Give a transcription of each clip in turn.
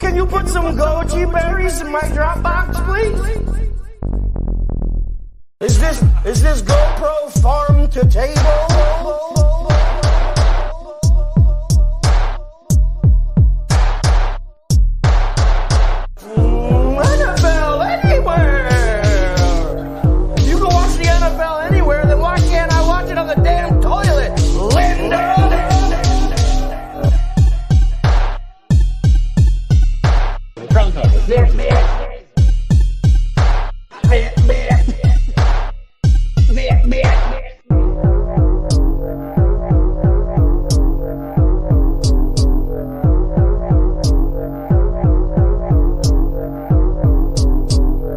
Can you put some goji berries in my Dropbox, please? Is this GoPro farm to table? NFL anywhere! You can watch the NFL anywhere, then why can't I watch it on the damn toilet, Linda?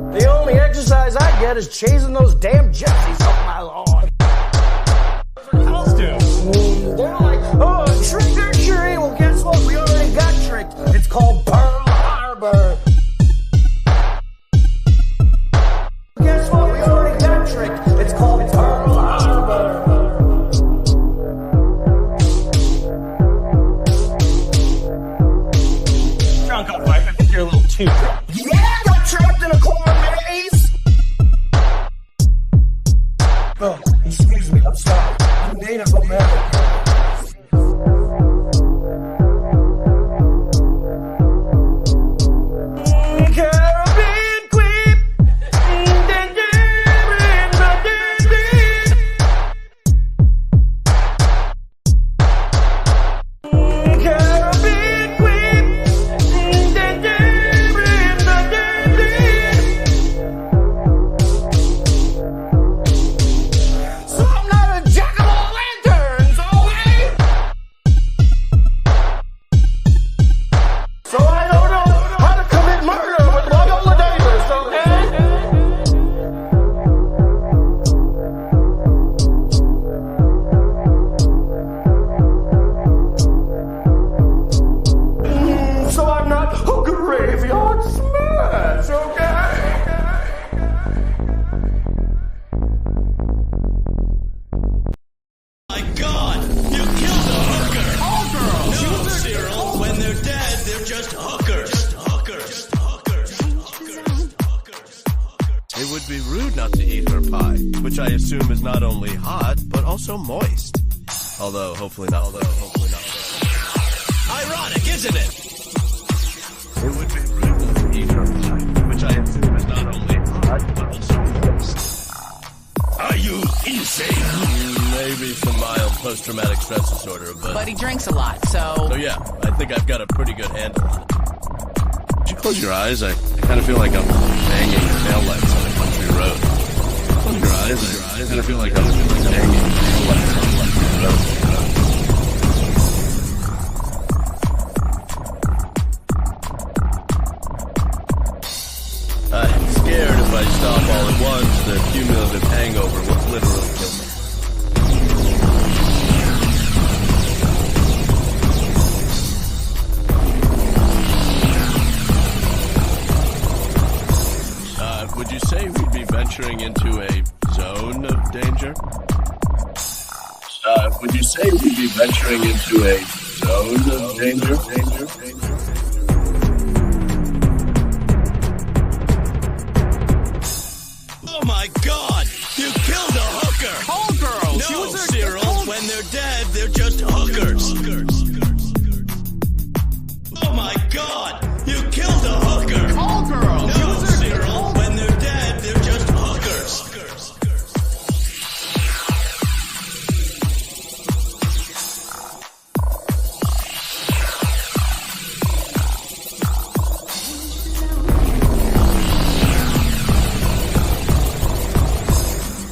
The only exercise I get is chasing those damn gypsies off my lawn. Else do. They're like, oh, trick or treat. Well, guess what? We already got tricked. It's called Pearl Harbor. Guess what? We already got tricked. It's called Pearl Harbor. Drunk up, Mike. I think you're a little too drunk. Yeah, I got trapped in a corner maze. Oh, excuse me. I'm sorry. I'm Native American. Caribbean queen. Caribbean queen. So I'm not a jack of all lanterns, okay? So I don't know how to commit murder with Loyola Davis, okay? So I'm not a graveyard smash, okay? My God! You killed a hooker! All girls! No, Cyril. When they're dead, they're just hookers. Hookers. It would be rude not to eat her pie, which I assume is not only hot, but also moist. Although, hopefully not. Ironic, isn't it? It would be rude not to eat her pie, which I assume is not only hot, but also moist. Are you insane? Maybe some mild post-traumatic stress disorder, But he drinks a lot, so... So yeah, I think I've got a pretty good handle on it. Would you close your eyes? I kind of feel like I'm banging taillights on a country road. Close your eyes. I kind of feel like I'm banging taillights on a country road. I'm scared if I stop all at once, the cumulative hangover will literally kill me. Would you say we'd be venturing into a zone of danger? Would you say we'd be venturing into a zone of danger? Oh my God! You killed a hooker! All girls! No, Cyril. When they're dead, they're just hookers. Oh my God! You killed a hooker! All girls! No, Cyril. When they're dead, they're just hookers.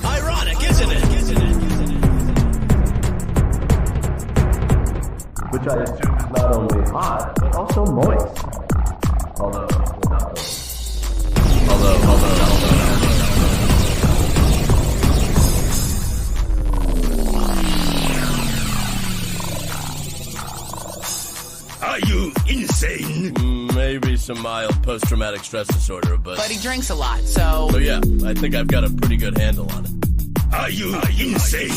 Ironic, isn't it? Which I assume is not only hot, but also moist. Although. Are you insane? Maybe some mild post-traumatic stress disorder, But he drinks a lot, so... So yeah, I think I've got a pretty good handle on it. Are you insane?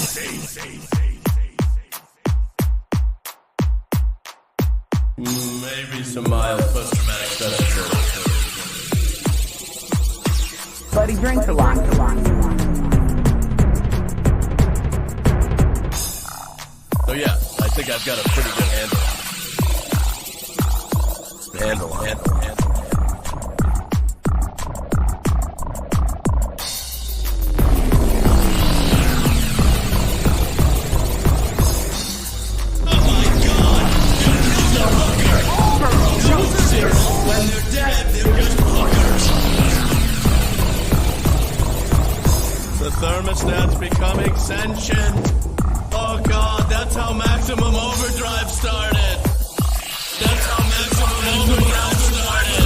Maybe some mild post-traumatic stress disorder. But he drinks a lot. Oh yeah, I think I've got a pretty good handle. When they're dead, they're just hookers. The thermostat's becoming sentient. Oh god, that's how maximum overdrive started. That's how maximum overdrive started.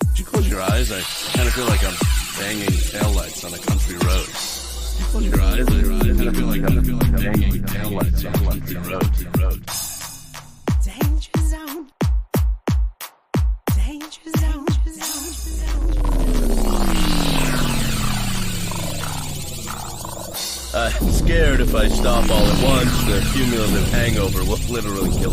Did you close your eyes? I kind of feel like I'm banging taillights on a country road. Did you close your eyes? I kind of feel like I'm banging taillights on a country road. Danger zone. Danger zone. I'm scared if I stop all at once, the cumulative hangover will literally kill.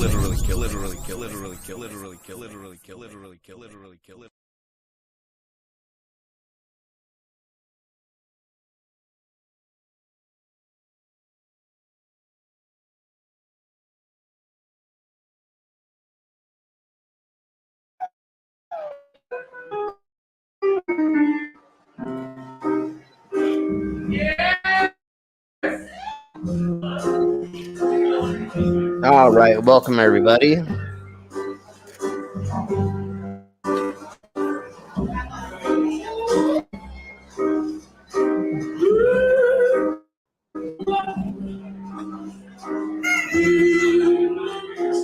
All right, welcome everybody.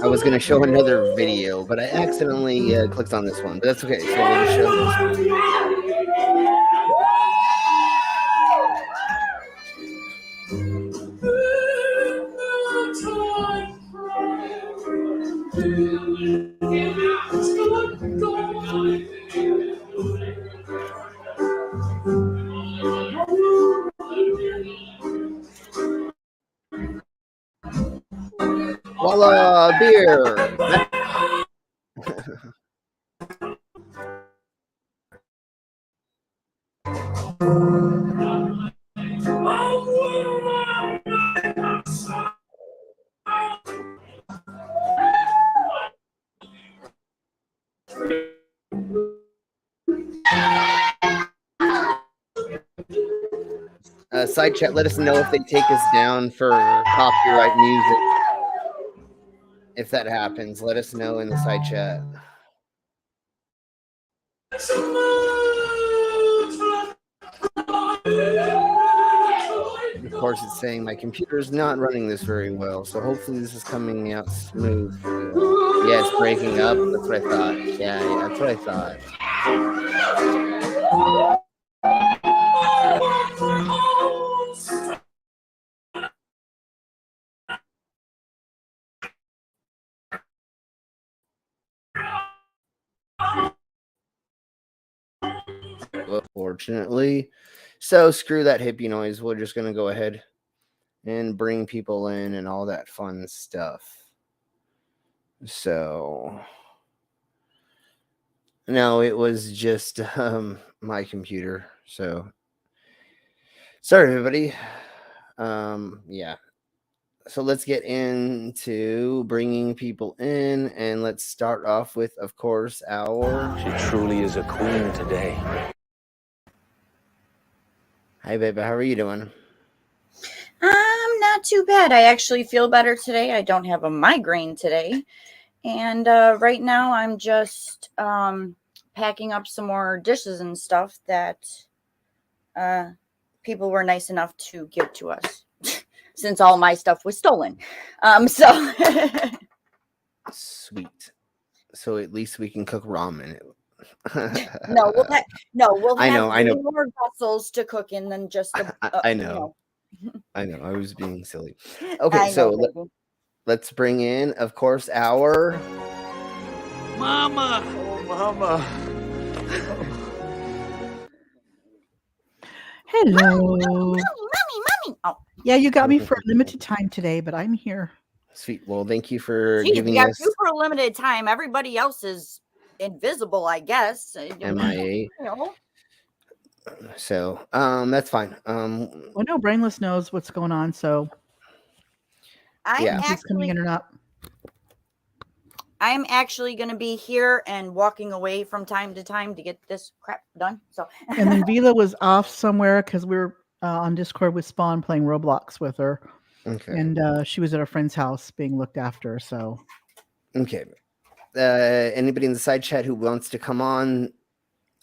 I was going to show another video, but I accidentally clicked on this one, but that's okay. So we'll just show this one. Voila, beer. Side chat, let us know if they take us down for copyright music. If that happens, let us know in the side chat. Of course, it's saying my computer is not running this very well, so hopefully this is coming out smooth. Yeah, it's breaking up. That's what I thought. Yeah, that's what I thought. Unfortunately, so screw that hippie noise. We're just gonna go ahead and bring people in and all that fun stuff. So no, it was just my computer. So sorry everybody. Yeah, so let's get into bringing people in, and let's start off with, of course, our... She truly is a queen today. Hi, baby. How are you doing? Not too bad. I actually feel better today. I don't have a migraine today. And right now I'm just packing up some more dishes and stuff that people were nice enough to give to us since all my stuff was stolen. So Sweet. So at least we can cook ramen. we'll have I know. more vessels to cook in than just I know. I know. I was being silly. Okay, so let's bring in, of course, our Mama! Oh, mama. Hello. Mommy. Oh. Yeah, you got me for a limited time today, but I'm here. Sweet. Well, thank you for Geez, giving you got us you for a limited time. Everybody else is invisible, I guess. MIA. You know? So that's fine. Well, no, Brainless knows what's going on, so Yeah. if he's coming in or not. I'm actually going to be here and walking away from time to time to get this crap done. So, And then Vila was off somewhere because we were on Discord with Spawn playing Roblox with her. Okay. And she was at a friend's house being looked after. So, Okay. Anybody in the side chat who wants to come on,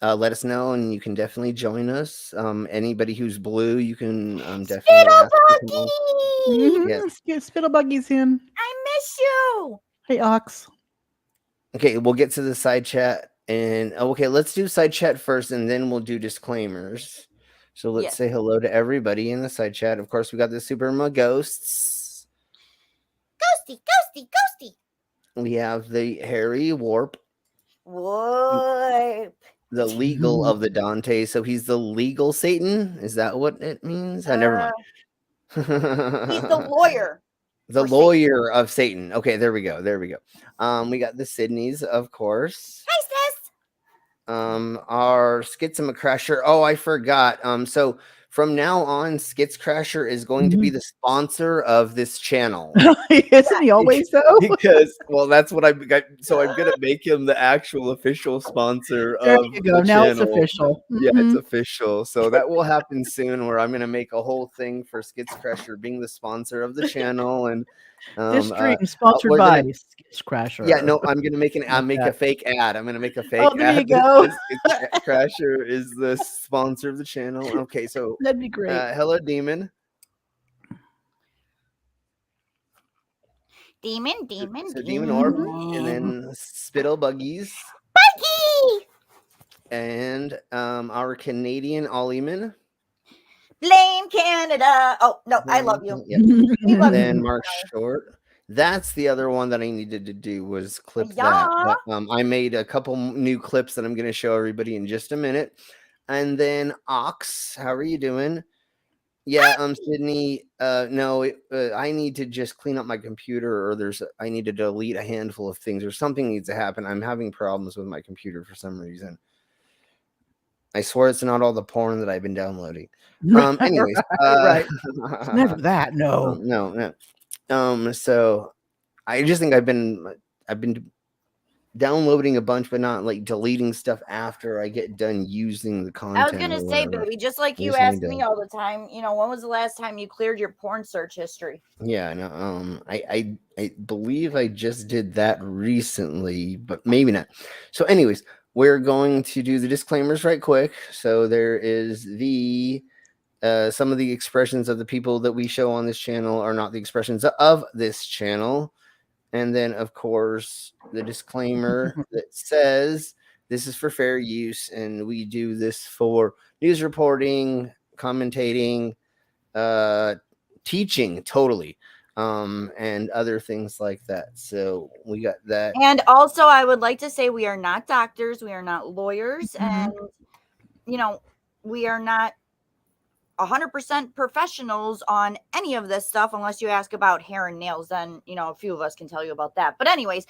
let us know, and you can definitely join us. Anybody who's blue, you can definitely ask to come on. Yes. Spittlebuggy's in. I miss you. Hey, Ox. Okay, we'll get to the side chat, and okay, let's do side chat first, and then we'll do disclaimers. So let's say hello to everybody in the side chat. Of course, we got the Superma ghosts. Ghosty, ghosty, ghosty. We have the Harry Warp. Warp. The legal of the Dante. So he's the legal Satan. Is that what it means? Never mind. He's the lawyer. The lawyer of Satan. Okay, there we go. There we go. We got the Sydneys, of course. Hi, sis. Our Schizomacrasher. Oh, I forgot. So from now on, Schizcrasher is going to be the sponsor of this channel. Isn't he always though? Because that's what I've got. So I'm gonna make him the actual official sponsor There of you go. the Now it's channel. official. Yeah, it's official. So that will happen soon, where I'm gonna make a whole thing for Schizcrasher being the sponsor of the channel, and This stream sponsored by Schizcrasher. Yeah, no, I'm gonna make a fake ad. I'm gonna make a fake Oh, there ad. you go. Schizcrasher is the sponsor of the channel. Okay, so that'd be great. Hello, Demon. Demon. So Demon Orb, and then Spittle Buggies. Buggy. And our Canadian Ollieman. Blame Canada. Oh, no, I love you. Yep. And then Mark Short. That's the other one that I needed to do, was clip that. But, I made a couple new clips that I'm going to show everybody in just a minute. And then Ox, how are you doing? Yeah, Sydney. No, I need to just clean up my computer, or I need to delete a handful of things, or something needs to happen. I'm having problems with my computer for some reason. I swear it's not all the porn that I've been downloading. Anyways, right. It's never that. No. No. So I just think I've been downloading a bunch, but not like deleting stuff after I get done using the content. I was gonna say, baby, just like you ask me all the time, when was the last time you cleared your porn search history? Yeah, no, I believe I just did that recently, but maybe not. So anyways, we're going to do the disclaimers right quick. So there is some of the expressions of the people that we show on this channel are not the expressions of this channel. And then, of course, the disclaimer that says this is for fair use, and we do this for news reporting, commentating, teaching, totally, and other things like that. So we got that. And also, I would like to say we are not doctors, we are not lawyers, and we are not 100% professionals on any of this stuff, unless you ask about hair and nails. Then a few of us can tell you about that. But anyways,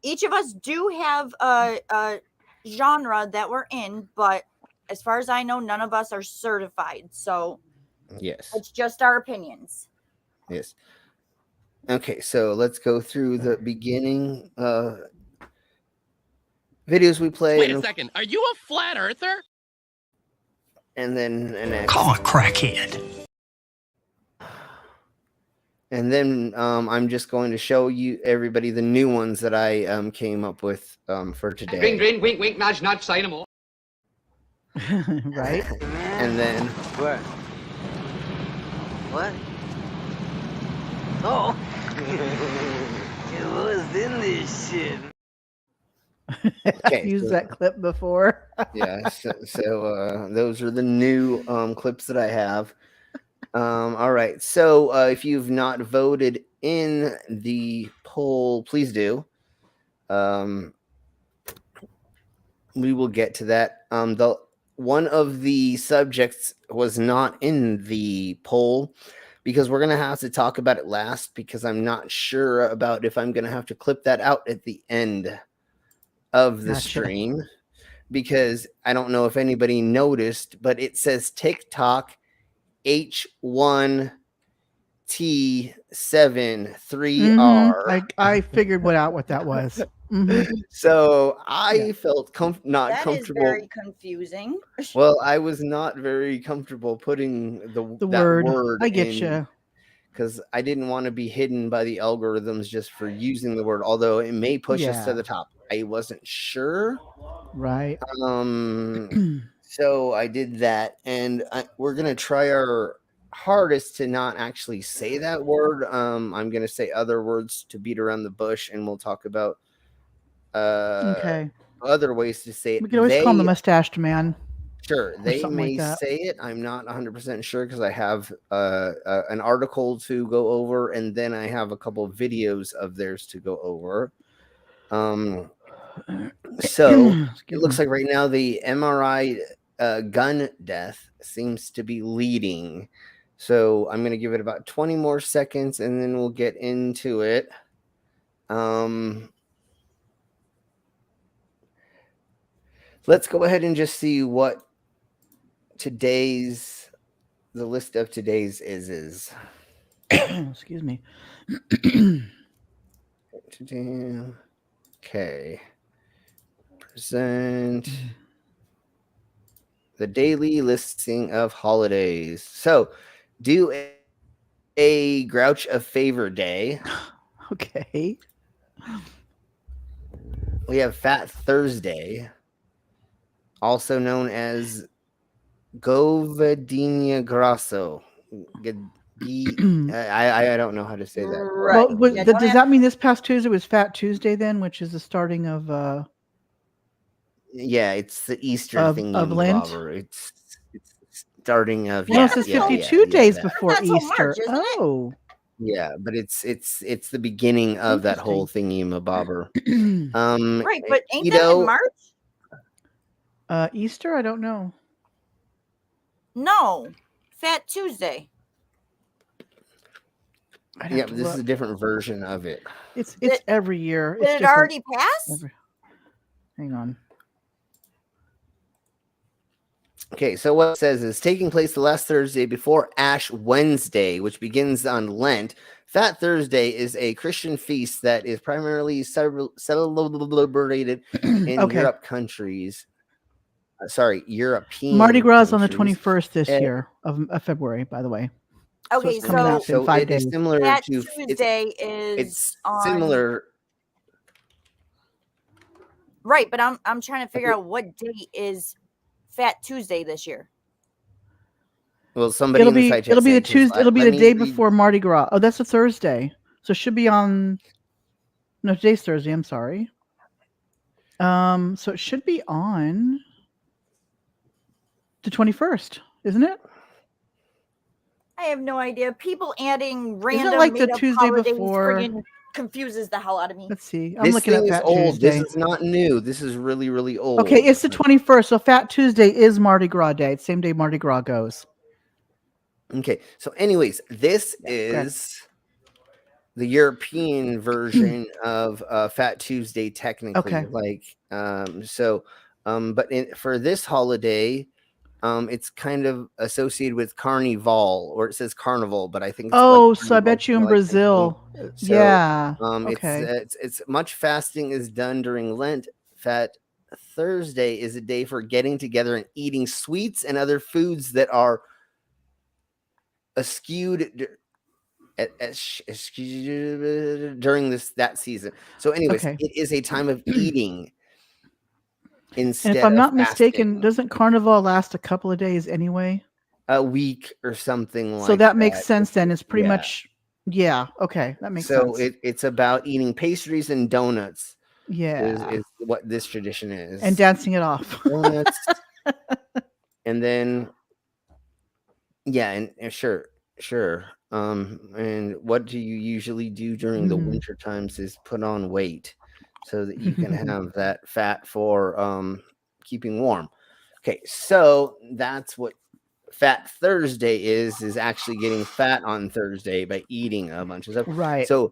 each of us do have a genre that we're in, but as far as I know, none of us are certified. So yes, it's just our opinions. Yes. Okay, so let's go through the beginning videos we play. Wait a second. Are you a flat earther? And then Call a crackhead. And then I'm just going to show you everybody the new ones that I came up with for today. Green, green, wink, wink, nudge, nudge, say no more. Right? And then What? Oh, it was in this shit. Okay, I've used that clip before. Yeah, so those are the new clips that I have. All right, so if you've not voted in the poll, please do. We will get to that. one of the subjects was not in the poll because we're going to have to talk about it last because I'm not sure about if I'm going to have to clip that out at the end of the stream because I don't know if anybody noticed, but it says TikTok H1t73r. I figured out what that was. So I felt not That comfortable. is very confusing. Well, I was not very comfortable putting that word I get in you. because I didn't want to be hidden by the algorithms just for using the word, although it may push us to the top. I wasn't sure. Right. So I did that, and we're gonna try our hardest to not actually say that word. I'm gonna say other words to beat around the bush, and we'll talk about other ways to say it. We can always call him the mustached man. Sure, they may like say it. I'm not 100% sure because I have an article to go over, and then I have a couple of videos of theirs to go over. So it looks like right now the MRI gun death seems to be leading. So I'm going to give it about 20 more seconds, and then we'll get into it. Let's go ahead and just see what the list of today's is. Excuse me. Okay. Present the daily listing of holidays. So do a Grouch a Favor Day. Okay. We have Fat Thursday, also known as Govedina Grasso. I don't know how to say that. Right. Well, does that mean this past Tuesday was Fat Tuesday then, which is the starting of yeah, it's the Easter thing of Lent. It's starting of it says 52 days before Easter. March, yeah, but it's the beginning of that whole thingy mabobber. Right, but ain't that in March? Easter? I don't know. No, Fat Tuesday. Yeah, but this is a different version of it. It's every year. Did it already pass? Hang on. Okay, so what it says is taking place the last Thursday before Ash Wednesday, which begins on Lent. Fat Thursday is a Christian feast that is primarily celebrated in Europe countries. European. Mardi Gras is on the 21st this year of February, by the way. Okay, so 5 days. Is similar Fat to Tuesday is on similar. Right, but I'm trying to figure out what date is Fat Tuesday this year. Well, somebody it'll be the Tuesday. It'll be the day before Mardi Gras. Oh, that's a Thursday, so it should be on. No, today's Thursday. I'm sorry. So it should be on the 21st, isn't it? I have no idea. People adding random Isn't it like the made-up Tuesday holidays before? friggin' confuses the hell out of me. Let's see. I'm This looking at thing is Fat old. Tuesday. This is not new. This is really, really old. Okay, it's the 21st. So Fat Tuesday is Mardi Gras Day. It's the same day Mardi Gras goes. Okay. So, anyways, this is the European version of Fat Tuesday, technically. Okay. But for this holiday, it's kind of associated with Carnival, or it says Carnival, but I think it's so I bet you in Brazil. Yeah. It's much fasting is done during Lent. Fat Thursday is a day for getting together and eating sweets and other foods that are eschewed during that season. So, anyways, it is a time of eating. Instead, and if I'm not mistaken, doesn't Carnival last a couple of days anyway? A week or something like that. So that makes sense then. It's pretty much, okay, that makes sense. So it's about eating pastries and donuts. Yeah. Is what this tradition is. And dancing it off. Donuts. And then, and sure. And what do you usually do during the winter times is put on weight so that you can have that fat for keeping warm. Okay, so that's what Fat Thursday is actually getting fat on Thursday by eating a bunch of stuff. Right. So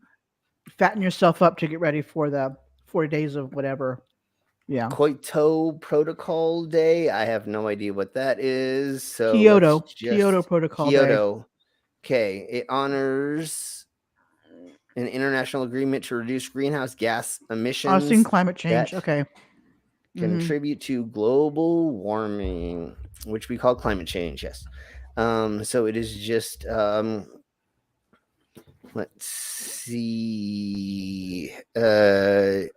fatten yourself up to get ready for the 40 days of whatever. Yeah. Kyoto Protocol Day. I have no idea what that is. So Kyoto Protocol Day. Kyoto. Okay, it honors an international agreement to reduce greenhouse gas emissions. I've seen climate change. Okay. Contribute to global warming, which we call climate change. Yes. So it is just let's see,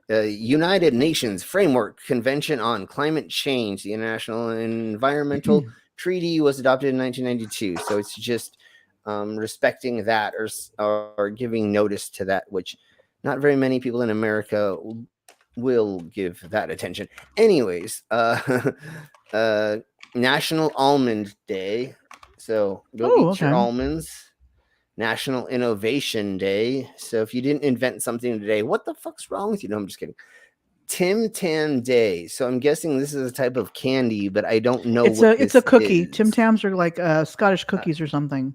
United Nations Framework Convention on Climate Change. The International Environmental Treaty was adopted in 1992. So it's just respecting that or giving notice to that, which not very many people in America will give that attention. Anyways, National Almond Day. So go eat your almonds. National Innovation Day. So if you didn't invent something today, what the fuck's wrong with you? No, I'm just kidding. Tim Tam Day. So I'm guessing this is a type of candy, but I don't know. It's a cookie. Tim Tams are like Scottish cookies or something.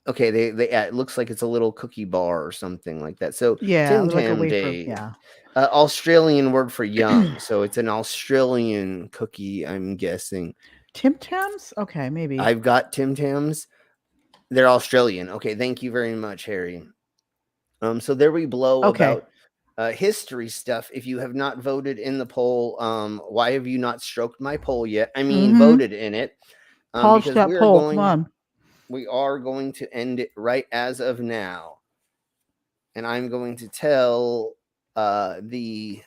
Okay, they it looks like it's a little cookie bar or something like that. So yeah, Tim like Tam a wafer. Day. Yeah. Australian word for young. So it's an Australian cookie, I'm guessing. Tim Tams? Okay, maybe. I've got Tim Tams. They're Australian. Okay, thank you very much, Harry. So there we blow about history stuff. If you have not voted in the poll, why have you not stroked my poll yet? I mean, voted in it. Polish that poll. Come on. We are going to end it right as of now. And I'm going to tell the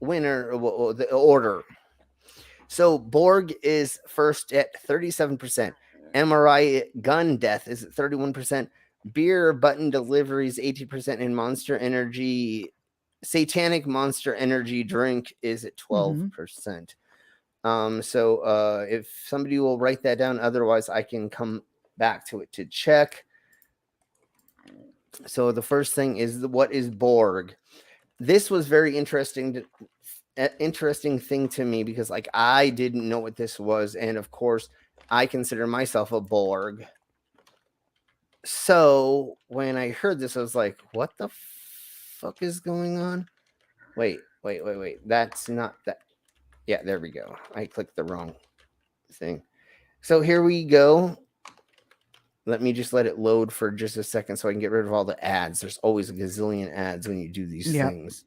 winner, the order. So Borg is first at 37%. MRI gun death is at 31%. Beer button deliveries 18%. And Monster Energy, Satanic Monster Energy drink is at 12%. So if somebody will write that down, otherwise I can come back to it to check. So the first thing is what is Borg? This was very interesting thing to me because like I didn't know what this was, and of course I consider myself a Borg. So when I heard this, I was like, what the fuck is going on? Wait. That's not that. Yeah, there we go. I clicked the wrong thing. So here we go. Let me just let it load for just a second so I can get rid of all the ads. There's always a gazillion ads when you do these things.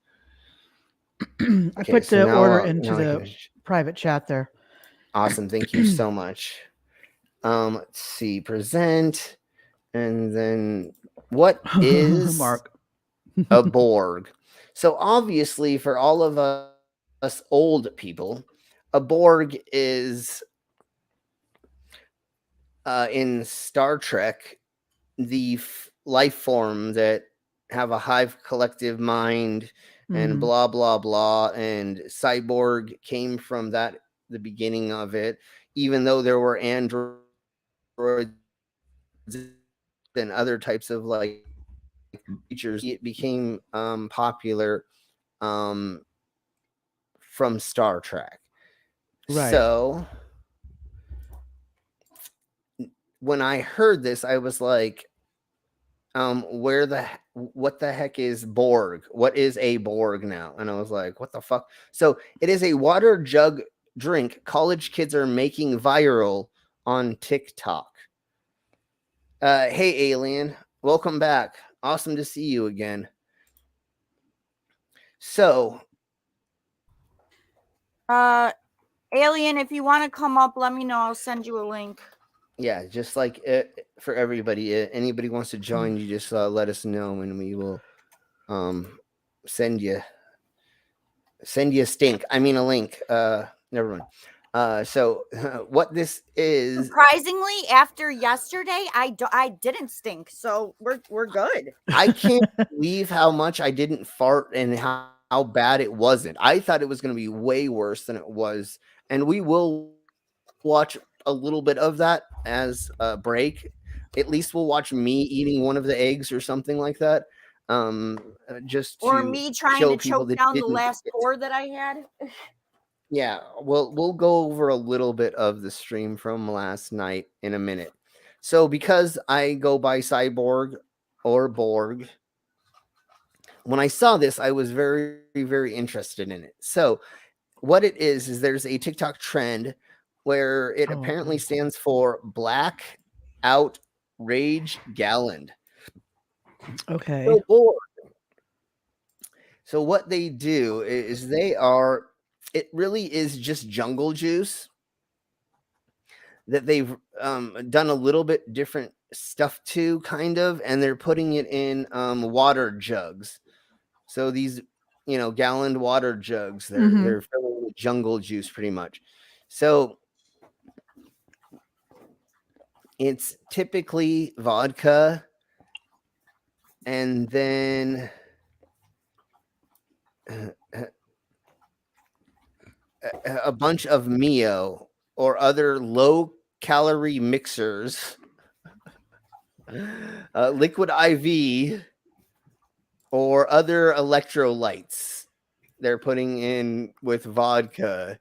I put the order into the private chat there. Awesome. Thank you so much. Let's see. Present. And then what is Mark? A Borg? So obviously for all of us old people, a Borg is in Star Trek, the life form that have a hive collective mind and blah, blah, blah. And Cyborg came from that, the beginning of it, even though there were androids and other types of like creatures. It became popular from Star Trek. Right. So when I heard this, I was like, what the heck is Borg? What is a Borg now? And I was like, what the fuck? So it is a water jug drink college kids are making viral on TikTok. Hey, Alien, welcome back. Awesome to see you again. So, Alien, if you want to come up, let me know. I'll send you a link. Yeah, just like for everybody, anybody wants to join, you just let us know, and we will send you a stink. I mean a link. Never mind. So what this is, surprisingly, after yesterday, I didn't stink, so we're good. I can't believe how much I didn't fart and how bad it wasn't. I thought it was going to be way worse than it was, and we will watch a little bit of that as a break. At least we'll watch me eating one of the eggs or something like that. Just or me trying to choke down the last 4 that I had. Yeah, we'll go over a little bit of the stream from last night in a minute. So because I go by Cyborg or Borg, when I saw this, I was very, very interested in it. So what it is there's a TikTok trend where it apparently stands for Black Outrage Galland. Okay. So Borg. So what they do is it really is just jungle juice that they've done a little bit different stuff to, kind of, and they're putting it in water jugs. So these, gallon water jugs, they're filling with jungle juice pretty much. So it's typically vodka and then a bunch of Mio or other low calorie mixers, liquid IV, or other electrolytes they're putting in with vodka,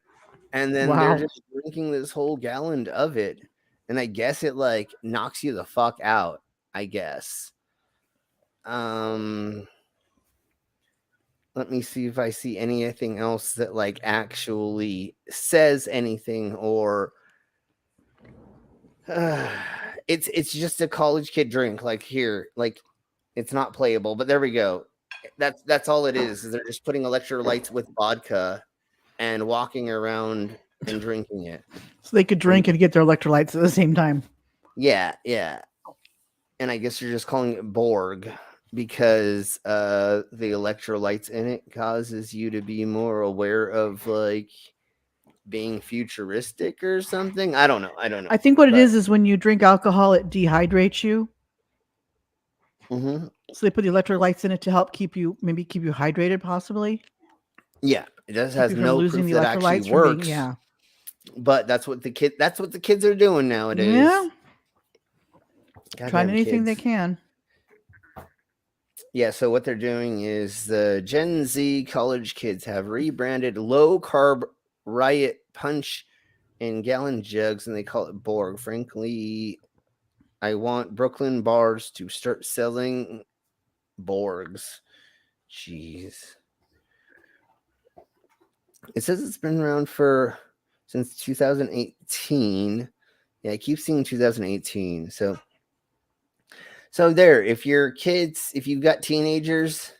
and then they're just drinking this whole gallon of it, and I guess it like knocks you the fuck out, I guess. Let me see if I see anything else that like actually says anything, or it's just a college kid drink. Like here, like it's not playable, but there we go. That's all it is they're just putting electrolytes with vodka and walking around and drinking it. So they could drink and get their electrolytes at the same time. Yeah. And I guess you're just calling it Borg because the electrolytes in it causes you to be more aware of like being futuristic or something. I don't know. I think what it is when you drink alcohol, it dehydrates you. Mm-hmm. So they put the electrolytes in it to help keep you hydrated, possibly. Yeah, it does has no proof that actually works. But that's what the kids are doing nowadays. Yeah, Goddamn trying anything kids. they can. Yeah, so what they're doing is the Gen Z college kids have rebranded low carb Riot Punch in gallon jugs, and they call it Borg. Frankly, I want Brooklyn bars to start selling Borgs. Jeez. It says it's been around since 2018. Yeah, I keep seeing 2018. So there, if you've got teenagers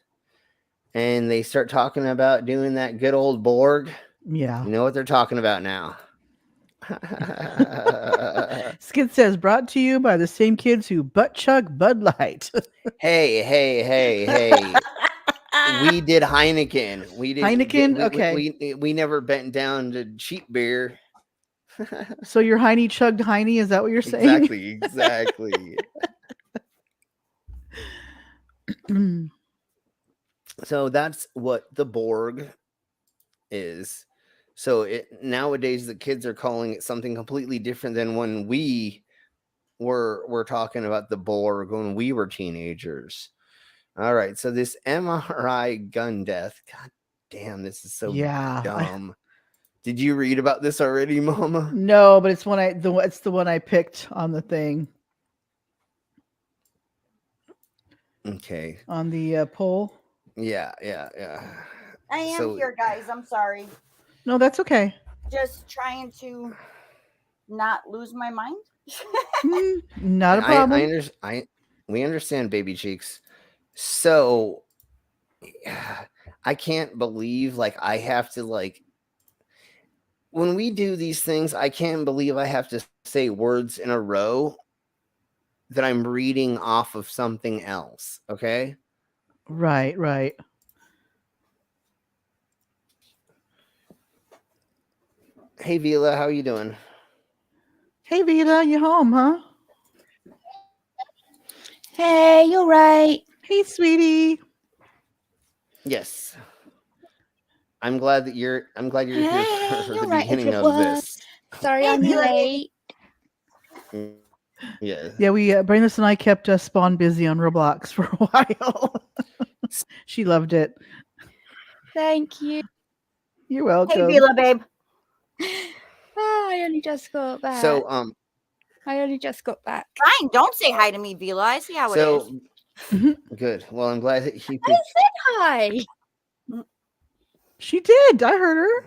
and they start talking about doing that good old Borg, you know what they're talking about now. Skid says, brought to you by the same kids who butt chug Bud Light. Hey. We did Heineken. Heineken? We never bent down to cheap beer. So your Heine chugged Heine? Is that what you're saying? Exactly. So that's what the Borg is. So nowadays the kids are calling it something completely different than when we were talking about the Borg when we were teenagers. All right, so this MRI gun death. God damn, this is so dumb. Did you read about this already, Mama? No, but it's the one I picked on the thing. Okay. On the poll. Yeah. I am here, guys. I'm sorry. No, that's okay. Just trying to not lose my mind. Not a problem. We understand, baby cheeks. So I can't believe I have to when we do these things, I can't believe I have to say words in a row that I'm reading off of something else. Okay. Right. Hey, Vila, how you doing? Hey, Vila, you home, huh? Hey, you're right. Hey, sweetie. Yes. I'm glad you're here for the beginning of this. Sorry, I'm late. Yeah. Yeah, Brainless and I kept Spawn busy on Roblox for a while. She loved it. Thank you. You're welcome. Hey, Vila, babe. Oh, I only just got back. So I only just got back. Fine, don't say hi to me, Vila. I see how it is. Good. Well, I'm glad that he. I said hi. She did. I heard her.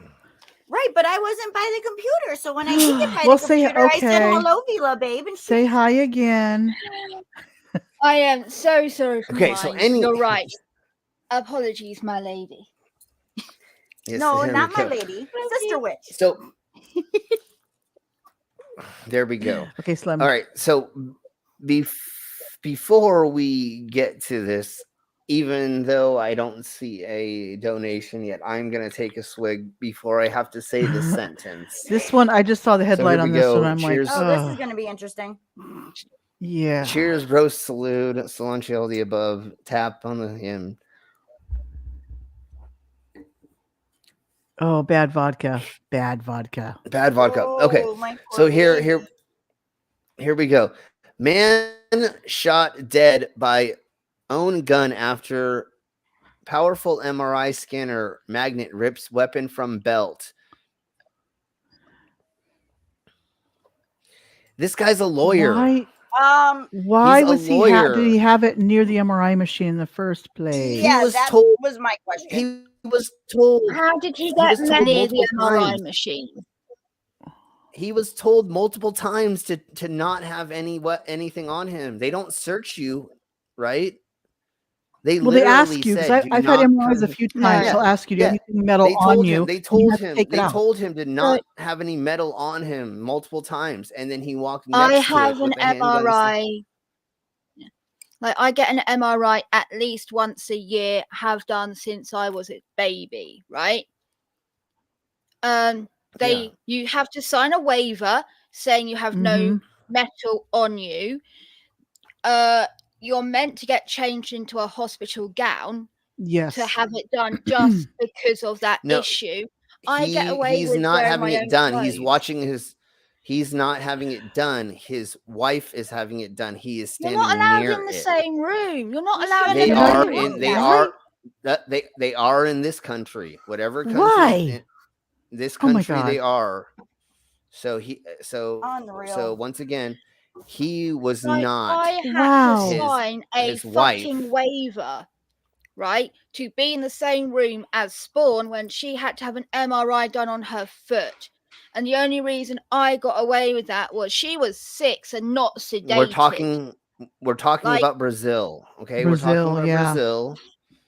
Right, but I wasn't by the computer. So when I did get by Well, the say computer, I said okay. hello, Vila, babe. And Say hi again. I am so sorry for Okay, mine. so You're right. Apologies, my lady. Yes, no, there not we my go. lady. Sister witch. So there we go. Okay, Slim. All right. So before we get to this, even though I don't see a donation yet, I'm gonna take a swig before I have to say the sentence. This one, I just saw the headline on this go. one. I'm Cheers. like, Oh, this is going to be interesting. yeah. Cheers, bro. Salute. Cilantro, all the above. Tap on the end. Oh, bad vodka. Bad vodka. Bad vodka. Okay. So here we go. Man shot dead by own gun after powerful MRI scanner magnet rips weapon from belt. This guy's a lawyer. Why He's a was he lawyer. did he have it near the MRI machine in the first place? Yeah, was that told- was my question. He was told. How did he He get was told near the multiple MRI times. machine? He was told multiple times to not have anything on him. They don't search you, right? They Well, they ask literally you because said, I've had MRIs a few times. Yeah, They'll ask you, do you have yeah. anything metal They on told you? him. They And you told have to him. take it They out. told him to not have any metal on him multiple times, and then he walked next I to have it an with a handgun. MRI. Like I get an MRI at least once a year. Have done since I was a baby, right? You have to sign a waiver saying you have no metal on you. You're meant to get changed into a hospital gown Yes. to have it done just because of that No, issue. I get away He's with not wearing having my it own done. He's clothes. watching his. He's not having it done. His wife is having it done. He is You're standing not allowed near in the it. same room. You're not allowed They in the are same in. room. They are. They are in this country. Whatever country. Why? In this Oh my country, they God. are. So Unreal. So once again, he was Like, not. I had Wow. to sign a his wife. fucking waiver, right, to be in the same room as Spawn when she had to have an MRI done on her foot. And the only reason I got away with that was she was 6 and not sedated. We're talking Like- about Brazil. Okay, Brazil, we're talking about yeah. Brazil.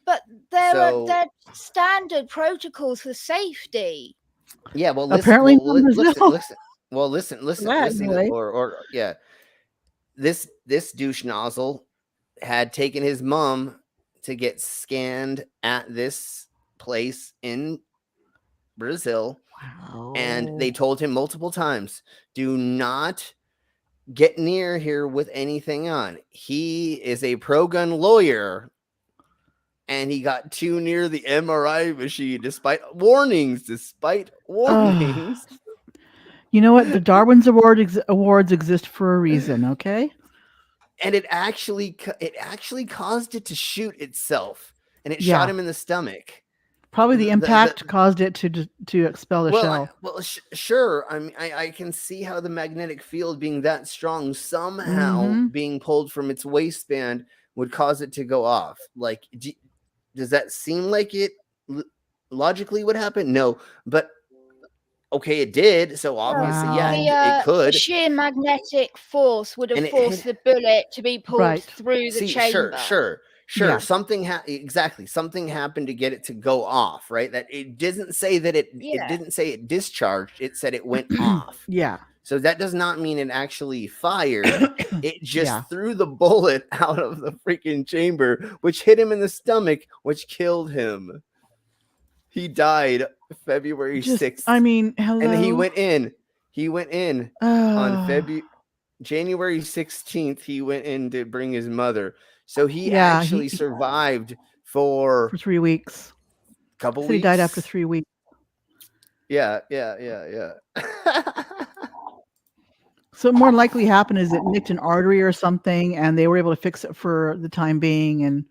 But there So- were there standard protocols for safety. Yeah, well, Apparently listen, in Brazil. listen, That anyway. or yeah, this douche nozzle had taken his mom to get scanned at this place in Brazil, and they told him multiple times, "Do not get near here with anything on." He is a pro-gun lawyer. And he got too near the MRI machine despite warnings. You know what? The Darwin's Awards exist for a reason, okay? And it actually caused it to shoot itself, and it Yeah. shot him in the stomach. Probably the impact caused it to expel the shell. Sure. I mean, I can see how the magnetic field being that strong somehow being pulled from its waistband would cause it to go off. Like, does that seem like it logically would happen? No, but okay, it did. So obviously, it could. The sheer magnetic force would have And it forced the bullet to be pulled Right. through the chamber. Sure. Yeah. Something happened to get it to go off, right? That it didn't say that it didn't say it discharged. It said it went off. Yeah. So that does not mean it actually fired. It just threw the bullet out of the freaking chamber, which hit him in the stomach, which killed him. He died February 6th. I mean, hello. And he went in. On January 16th. He went in to bring his mother. So he actually survived for 3 weeks. Couple weeks. He died after 3 weeks. Yeah. So more likely happened is it nicked an artery or something, and they were able to fix it for the time being, and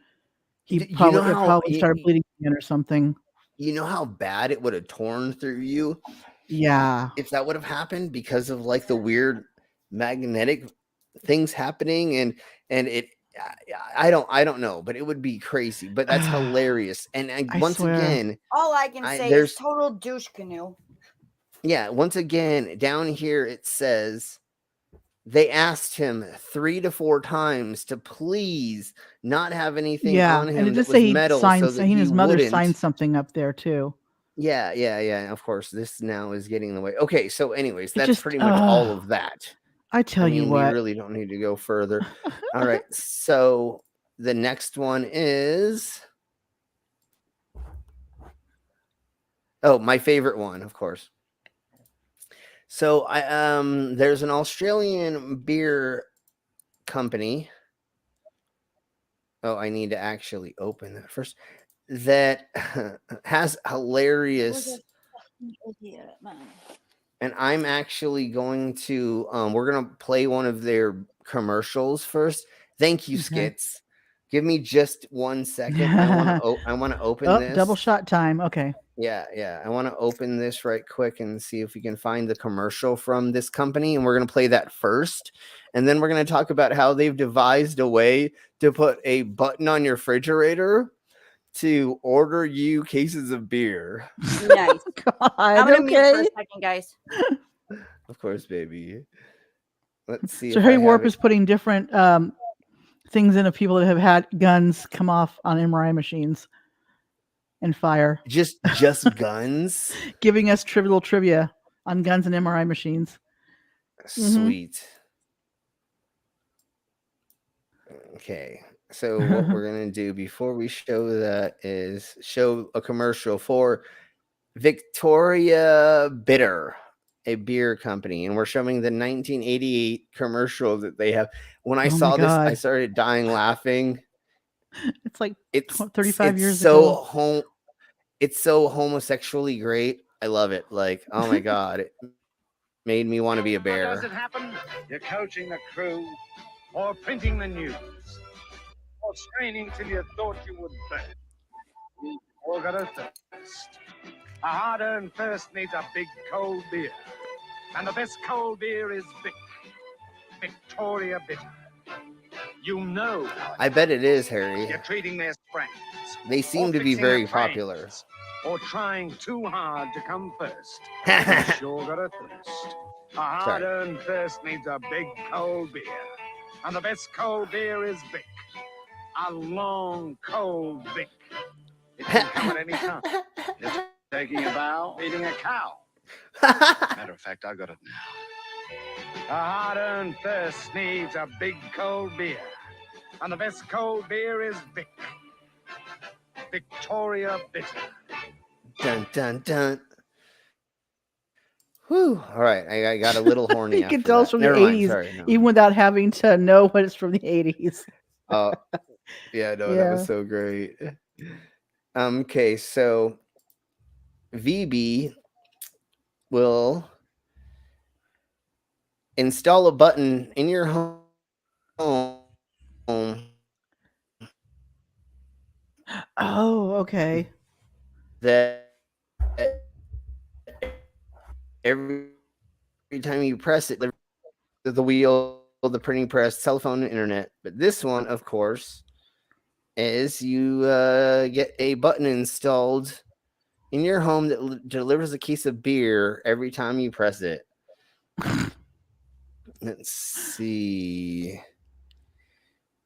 he probably started bleeding again or something. You know how bad it would have torn through you Yeah. if that would have happened because of like the weird magnetic things happening and it I don't know, but it would be crazy. But that's hilarious. And I once swear. again, All I can say there's is total douche canoe. yeah, once again, down here it says they asked him 3 to 4 times to please not have anything Yeah, on and him it that did was say he metal signed. so that He and he his mother wouldn't. signed something up there too. Yeah. Of course, this now is getting in the way. Okay, so anyways, that's just, pretty much all of that. I tell you we what. really don't need to go further. All right, so the next one is my favorite one, of course. So there's an Australian beer company. Oh, I need to actually open that first. That has hilarious. Idiot, man. And I'm actually going to we're gonna play one of their commercials first. Thank you, Skits. Give me just 1 second. I want to open this. Double shot time. Okay. Yeah. I want to open this right quick and see if we can find the commercial from this company, and we're gonna play that first, and then we're gonna talk about how they've devised a way to put a button on your refrigerator to order you cases of beer. Nice. God, I'm gonna mute for a second, guys. Of course, baby. Let's see. So Harry Warp is putting different things in of people that have had guns come off on MRI machines and fire. Just guns? Giving us trivial trivia on guns and MRI machines. Sweet. Okay. So what we're going to do before we show that is show a commercial for Victoria Bitter, a beer company. And we're showing the 1988 commercial that they have. When I saw this, I started dying laughing. It's like it's 35 years ago. It's so homosexually great. I love it. Like, oh my God. It made me want to be a bear. How does it happen? You're coaching the crew or printing the news or straining till you thought you would burn. We all got a thirst. A hard-earned thirst needs a big cold beer. And the best cold beer is Vic. Victoria Bitter. You know. I bet it is, Harry. You're treating their friends. They seem to be very popular. Or trying too hard to come first. Sure got a thirst. A hard-earned thirst needs a big cold beer. And the best cold beer is Vic. A long, cold Vic. It can come at any time. You're taking a bow, eating a cow. Matter of fact, I got it now. A hard-earned thirst needs a big cold beer. And the best cold beer is Vic. Victoria Bitter. Dun, dun, dun. Whew. All right. I got a little horny. You can tell it's from Never the mind. 80s, Sorry, no. even without having to know what it's from the 80s. Oh, yeah, no, that was so great. Okay, so VB will install a button in your home Oh, okay. that every time you press it, the wheel, the printing press, telephone, and internet. But this one, of course, is you get a button installed in your home that delivers a case of beer every time you press it. Let's see.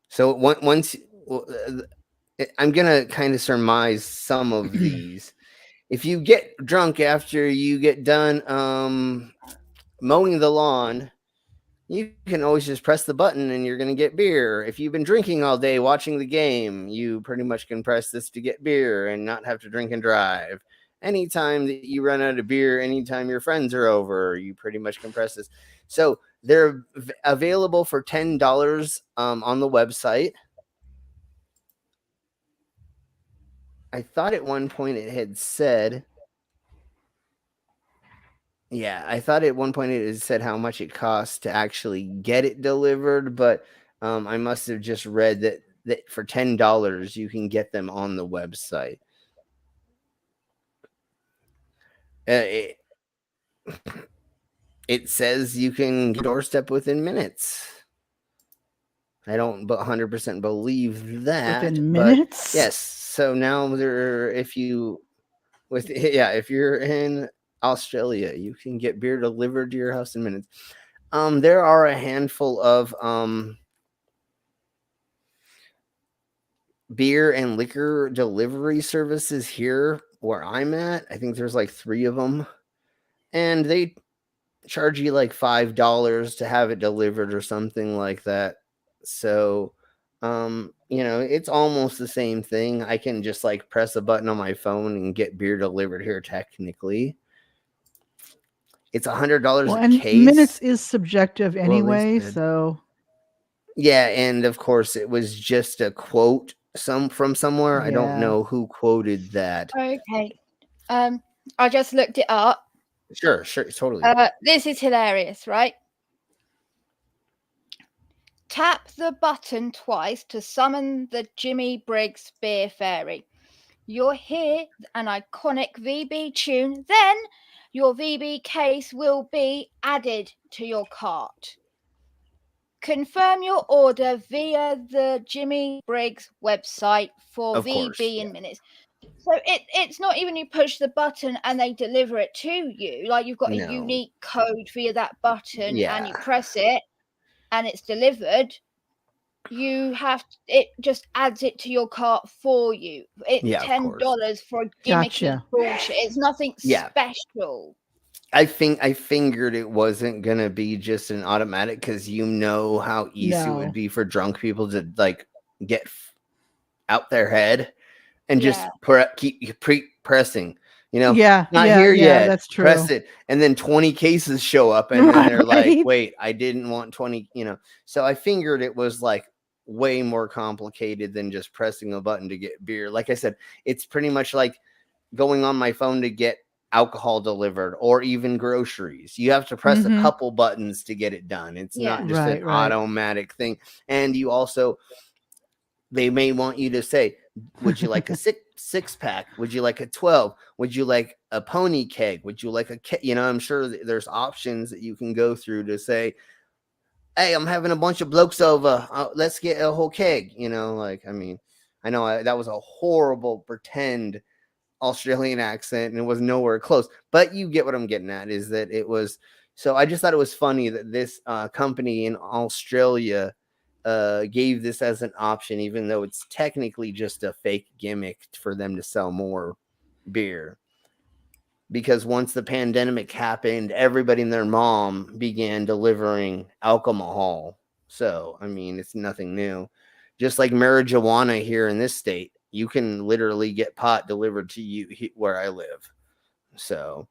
So once I'm gonna kind of surmise some of these. If you get drunk after you get done mowing the lawn, you can always just press the button and you're going to get beer. If you've been drinking all day watching the game, you pretty much can press this to get beer and not have to drink and drive. Anytime that you run out of beer, anytime your friends are over, you pretty much can press this. So they're available for $10 on the website. I thought at one point it had said... Yeah, I thought at one point it had said how much it costs to actually get it delivered, but I must have just read that for $10 you can get them on the website. it says you can doorstep within minutes. I don't 100% believe that. Within but minutes? yes. So now if you're in Australia, you can get beer delivered to your house in minutes. There are a handful of beer and liquor delivery services here where I'm at. I think there's like 3 of them, and they charge you like $5 to have it delivered or something like that. So, it's almost the same thing. I can just like press a button on my phone and get beer delivered here. Technically, it's $100 a case. Minutes is subjective anyway, so yeah, and of course it was just a quote from somewhere. I don't know who quoted that. Okay. I just looked it up. Sure, totally. This is hilarious, right? Tap the button twice to summon the Jimmy Briggs Beer Fairy. You'll hear an iconic VB tune, then your VB case will be added to your cart. Confirm your order via the Jimmy Briggs website for VB in minutes. So it's not even you push the button and they deliver it to you. Like you've got a unique code via that button and you press it and it's delivered. It just adds it to your cart for you. It's $10 for a gimmicky bullshit. It's nothing special. I figured it wasn't gonna be just an automatic because how easy it would be for drunk people to like get out their head and just keep pressing. Not here yet. That's true. Press it, and then 20 cases show up, and then they're like, "Wait, I didn't want 20." So I figured it was like way more complicated than just pressing a button to get beer. Like I said, it's pretty much like going on my phone to get alcohol delivered or even groceries. You have to press a couple buttons to get it done. It's not just an automatic thing. And you also, they may want you to say, would you like a six pack? Would you like a 12? Would you like a pony keg? Would you like a keg? I'm sure there's options that you can go through to say, hey, I'm having a bunch of blokes over. Let's get a whole keg. I know that was a horrible pretend Australian accent and it was nowhere close, but you get what I'm getting at is that it was. So I just thought it was funny that this company in Australia gave this as an option, even though it's technically just a fake gimmick for them to sell more beer. Because once the pandemic happened, everybody and their mom began delivering alcohol. So, it's nothing new. Just like marijuana here in this state, you can literally get pot delivered to you where I live. So,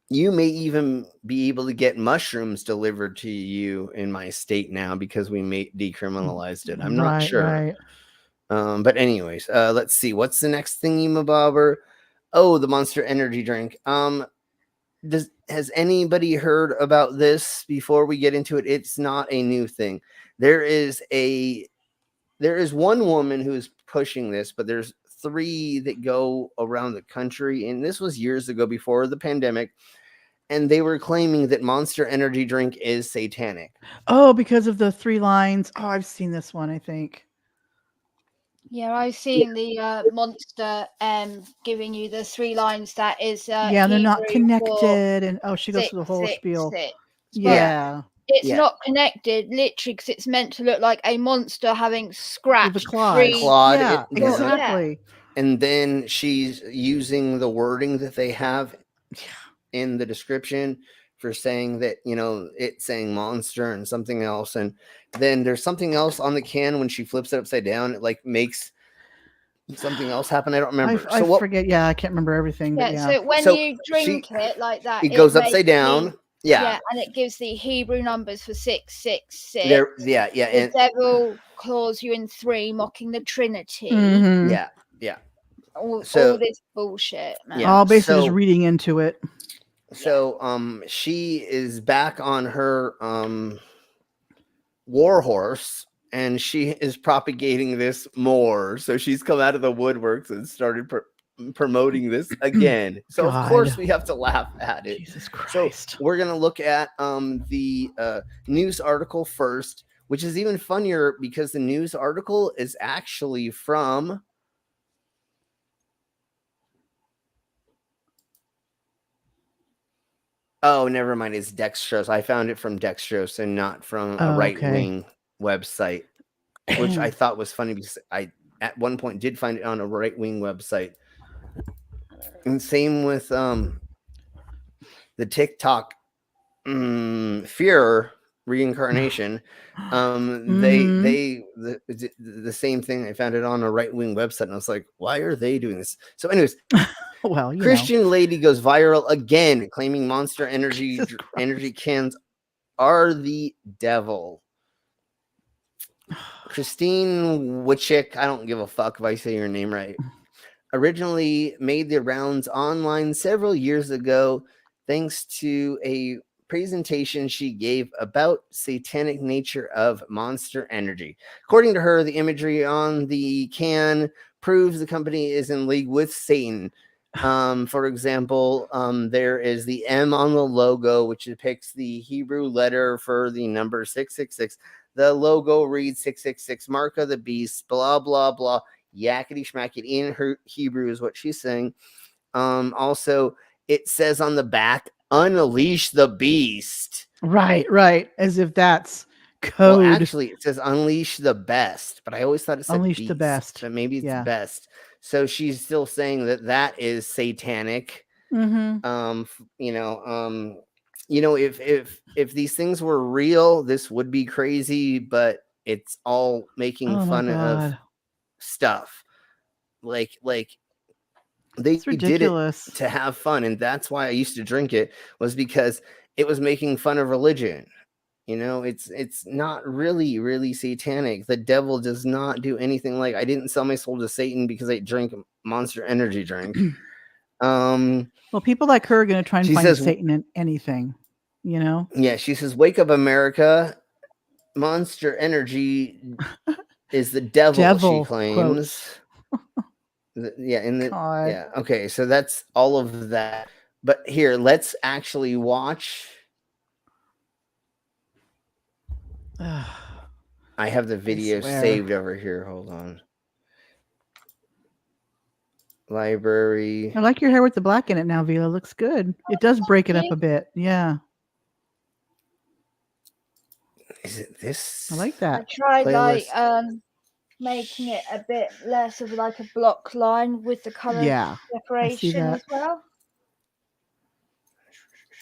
you may even be able to get mushrooms delivered to you in my state now because we decriminalized it. I'm not sure. Right. But anyways, let's see. What's the next thingy-mabobber? Oh, the Monster Energy drink. Has anybody heard about this before we get into it? It's not a new thing. There is one woman who's pushing this, but there's 3 that go around the country. And this was years ago before the pandemic. And they were claiming that Monster Energy drink is satanic. Oh, because of the 3 lines. Oh, I've seen this one, I think. Yeah, I've seen the Monster giving you the 3 lines that is they're not connected, and she goes through the whole spiel. It's not connected literally because it's meant to look like a monster having scratched clawed. Yeah, exactly. And then she's using the wording that they have in the description for saying that, it's saying monster and something else. And then there's something else on the can when she flips it upside down. It like makes something else happen. I don't remember. I forget. Yeah, I can't remember everything. So when you drink it like that, it goes upside down. Yeah, and it gives the Hebrew numbers for 666. The devil claws you in 3, mocking the Trinity. Mm-hmm. Yeah. All this bullshit, man. All basically just reading into it. So, she is back on her war horse, and she is propagating this more. So she's come out of the woodworks and started promoting this again. So of course God. we have to laugh at it. Jesus Christ. So we're gonna look at the news article first, which is even funnier because the news article is actually from oh, never mind. It's Dextrose. I found it from Dextrose and not from a right-wing website, which I thought was funny because I at one point did find it on a right-wing website. And same with the TikTok fear reincarnation. The same thing. I found it on a right-wing website, and I was like, why are they doing this? So, anyways, well, Christian lady goes viral again, claiming Monster Energy cans are the devil. Christine Wichik, I don't give a fuck if I say your name right, originally made the rounds online several years ago thanks to a presentation she gave about satanic nature of Monster Energy. According to her, the imagery on the can proves the company is in league with Satan. For example, there is the M on the logo, which depicts the Hebrew letter for the number 666. The logo reads 666, mark of the beast, blah, blah, blah, yakety schmackety in her Hebrew is what she's saying. Also, it says on the back, unleash the beast. Right. As if that's code. Well, actually, it says unleash the best, but I always thought it said unleash beast, the best. but maybe it's best. So she's still saying that is satanic. If these things were real, this would be crazy, but it's all making fun of stuff. Like they did it to have fun, and that's why I used to drink it, was because it was making fun of religion. It's not really satanic. The devil does not do anything. Like, I didn't sell my soul to Satan because I drank Monster Energy drink. Well, people like her are going to try and find Satan in anything, Yeah, she says, wake up, America. Monster Energy is the devil, she claims. Okay, so that's all of that. But here, let's actually watch. I have the video saved over here. Hold on. Library. I like your hair with the black in it now, Vila. Looks good. It does break it up a bit. Yeah. Is it this? I like that. I tried making it a bit less of like a block line with the color separation as well.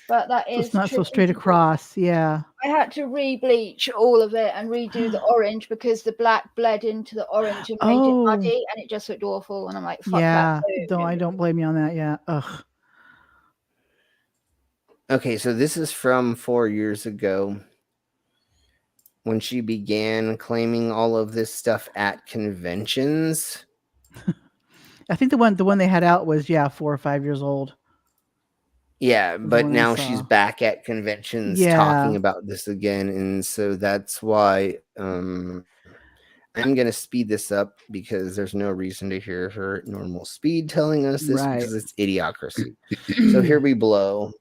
But that is it's not so straight across. Yeah. I had to re-bleach all of it and redo the orange because the black bled into the orange and made it muddy, and it just looked awful. And I'm like, fuck that. I don't blame you on that. Yeah. Ugh. Okay, so this is from 4 years ago when she began claiming all of this stuff at conventions. I think the one they had out was 4 or 5 years old. Yeah, but now she's back at conventions talking about this again, and so that's why I'm going to speed this up because there's no reason to hear her at normal speed telling us this because it's idiocracy. So here we blow.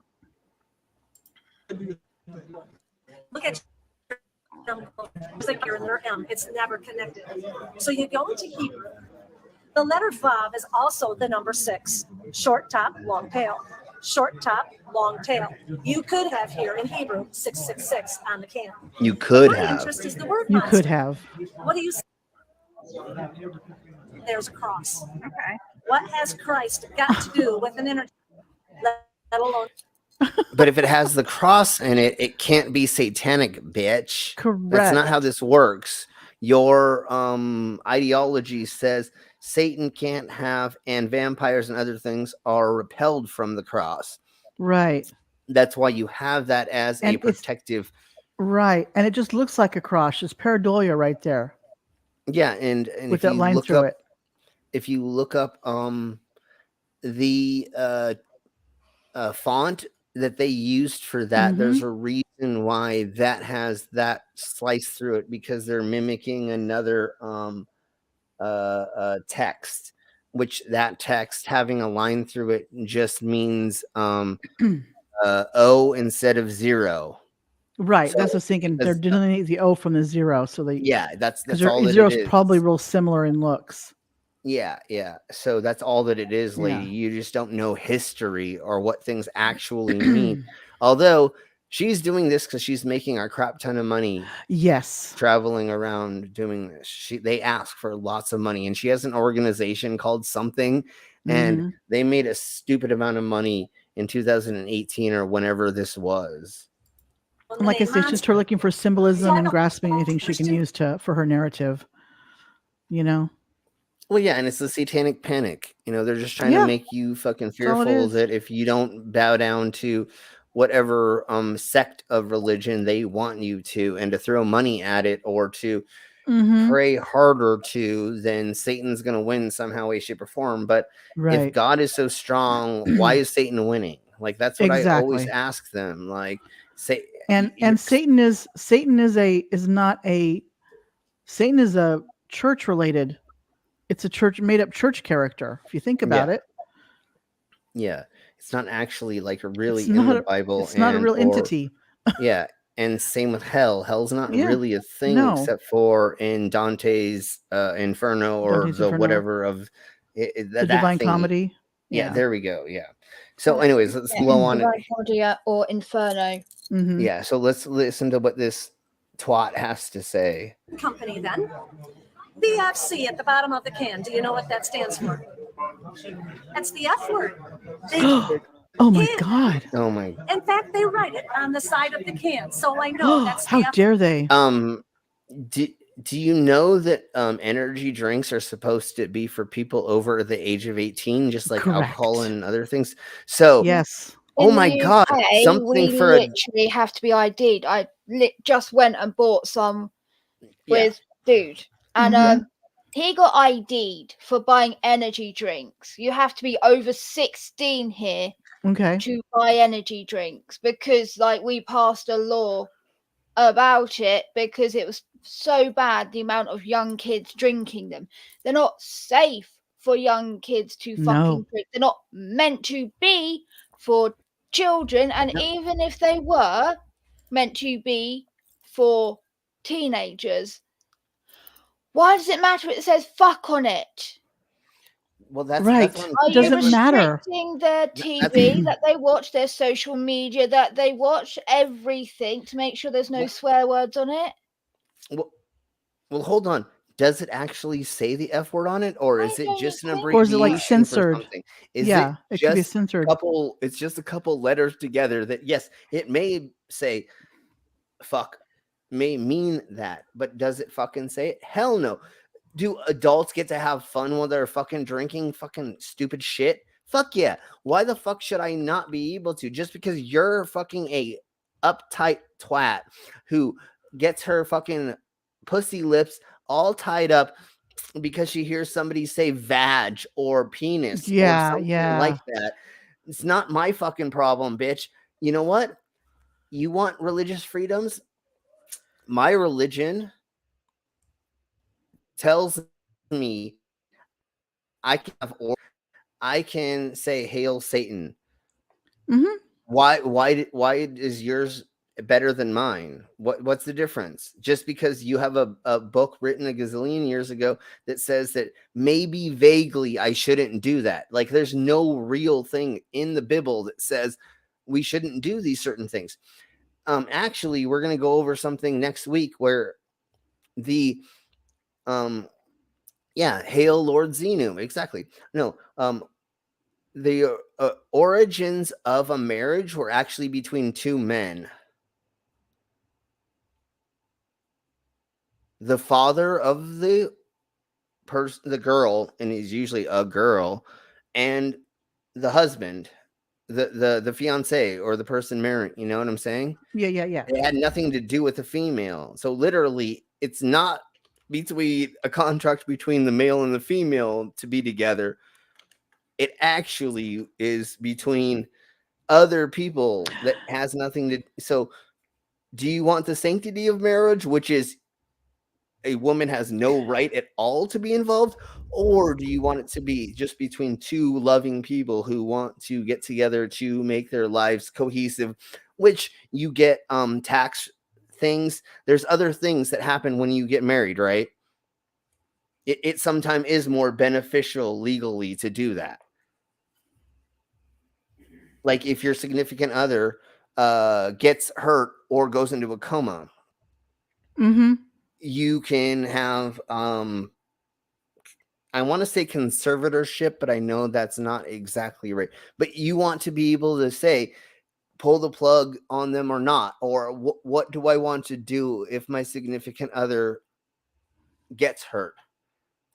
Look at it's like you're in their M. It's never connected. So you go into Hebrew. The letter Vav is also the number 6. Short top, long tail. Short top, long tail. You could have here in Hebrew 666 on the can. You could My have. interest is the word You monster. could have. What do you say? There's a cross. Okay. What has Christ got to do with an energy? Let alone. But if it has the cross in it, it can't be satanic, bitch. Correct. That's not how this works. Your ideology says Satan can't have, and vampires and other things are repelled from the cross. Right. That's why you have that as a protective. Right. And it just looks like a cross. It's pareidolia right there. Yeah, and with that line through it. If you look up the font that they used for that, there's a reason why that has that slice through it, because they're mimicking another text. which that text having a line through it just means O instead of 0. Right. So, that's what I was thinking. They're delineating the O from the 0. So they that's because all that zero it is is. probably real similar in looks. Yeah. So that's all that it is, lady. Yeah. You just don't know history or what things actually mean. Although she's doing this because she's making a crap ton of money. Yes. Traveling around doing this. They ask for lots of money, and she has an organization called something, and they made a stupid amount of money in 2018 or whenever this was. And like I say, it's just her looking for symbolism and grasping anything she can use for her narrative. You know? Well, yeah, and it's the satanic panic. They're just trying to make you fucking fearful that if you don't bow down to whatever sect of religion they want you to, and to throw money at it or to pray harder to, then Satan's going to win somehow, way, shape, or form. But if God is so strong, why is Satan winning? Like, that's what I always ask them. Like, and Satan is a church related. It's a made up church character. If you think about it. Yeah. It's not actually like really in the Bible. It's not a real entity. Yeah. And same with hell. Hell's not really a thing except for in Dante's Inferno or whatever of the Divine thing. Comedy. Yeah, there we go. Yeah. So anyways, let's blow on it. Divine Comedy or Inferno. Yeah, so let's listen to what this twat has to say. Company then. BFC at the bottom of the can. Do you know what that stands for? That's the F word. Oh my God. Oh my. In fact, they write it on the side of the can, so I know that's how dare they? Do you know that energy drinks are supposed to be for people over the age of 18, just like alcohol and other things? So yes. Oh my God! Something we literally have to be ID'd. I just went and bought some with dude, and he got ID'd for buying energy drinks. You have to be over 16 here to buy energy drinks, because we passed a law about it because it was so bad, the amount of young kids drinking them. They're not safe for young kids to fucking drink. They're not meant to be for children, and even if they were meant to be for teenagers, why does it matter if it says fuck on it? Well, that's right. Are it doesn't matter. Restricting their TV that they watch, their social media that they watch, everything, to make sure there's no swear words on it? Well, hold on. Does it actually say the F word on it, or is it just an abbreviation? Or is it like censored? Is it just could be censored. It's just a couple letters together that, yes, it may say fuck, may mean that, but does it fucking say it? Hell no. Do adults get to have fun while they're fucking drinking fucking stupid shit? Fuck yeah. Why the fuck should I not be able to? Just because you're fucking a uptight twat who gets her fucking pussy lips all tied up because she hears somebody say vag or penis or something like that. It's not my fucking problem, bitch. You know what? You want religious freedoms? My religion tells me I can say Hail Satan. Why is yours better than mine? What's the difference? Just because you have a book written a gazillion years ago that says that maybe vaguely I shouldn't do that. Like, there's no real thing in the Bible that says we shouldn't do these certain things. Actually, we're going to go over something next week where the Hail Lord Xenu. Exactly. No, the origins of a marriage were actually between two men. The father of the girl, and he's usually a girl, and the husband, the fiance or the person marrying. You know what I'm saying? Yeah. It had nothing to do with the female. So literally, it's not between a contract between the male and the female to be together. It actually is between other people that has nothing to. So, do you want the sanctity of marriage, which is a woman has no right at all to be involved, or do you want it to be just between two loving people who want to get together to make their lives cohesive, which you get tax things. There's other things that happen when you get married, right? It sometimes is more beneficial legally to do that. Like if your significant other gets hurt or goes into a coma, you can have I want to say conservatorship, but I know that's not exactly right. But you want to be able to say, pull the plug on them or not, or what do I want to do if my significant other gets hurt,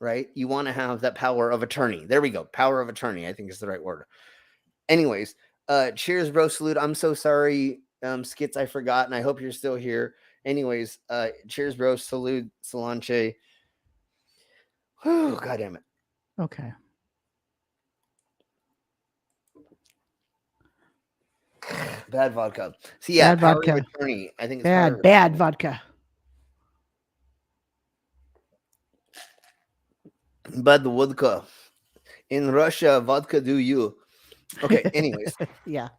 right? You want to have that power of attorney. There we go. Power of attorney, I think is the right word. Anyways, cheers, bro. Salute. I'm so sorry, Skits, I forgot, and I hope you're still here. Anyways, cheers, bro. Salute, Solanche. Oh, God damn it. Okay. Bad vodka. See, yeah, Bad power vodka. of attorney. I think it's bad vodka. Bad vodka. In Russia, vodka do you. Okay, anyways. Yeah.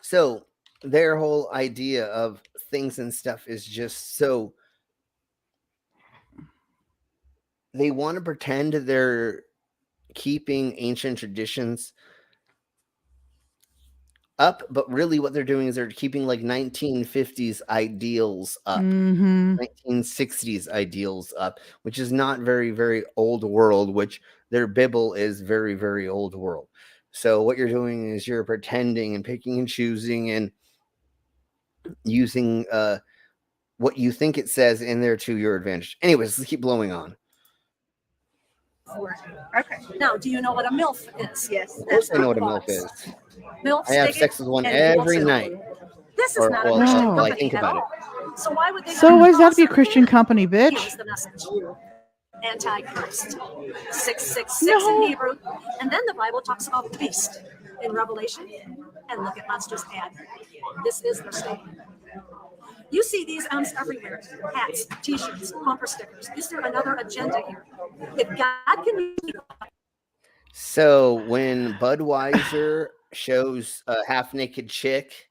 So their whole idea of things and stuff is just so they want to pretend they're keeping ancient traditions up, but really what they're doing is they're keeping like 1950s ideals up, 1960s ideals up, which is not very, very old world, which their Bible is very, very old world. So what you're doing is you're pretending and picking and choosing and using what you think it says in there to your advantage. Anyways, let's keep blowing on. Okay. Now, do you know what a MILF is? Yes. Of course I know what a MILF is. MILFs I have dig sex it with one and every people night. This is Or, not well, a Christian well, I company think at about all. So why would they? So why does that have to be a Christian company, bitch? Here's the message. Antichrist. 666 No. in Hebrew. And then the Bible talks about beast in Revelation. And look at Monsters ad. This is their statement. You see these everywhere. Hats, t-shirts, bumper stickers. Is there another agenda here? If God can use So when Budweiser shows a half-naked chick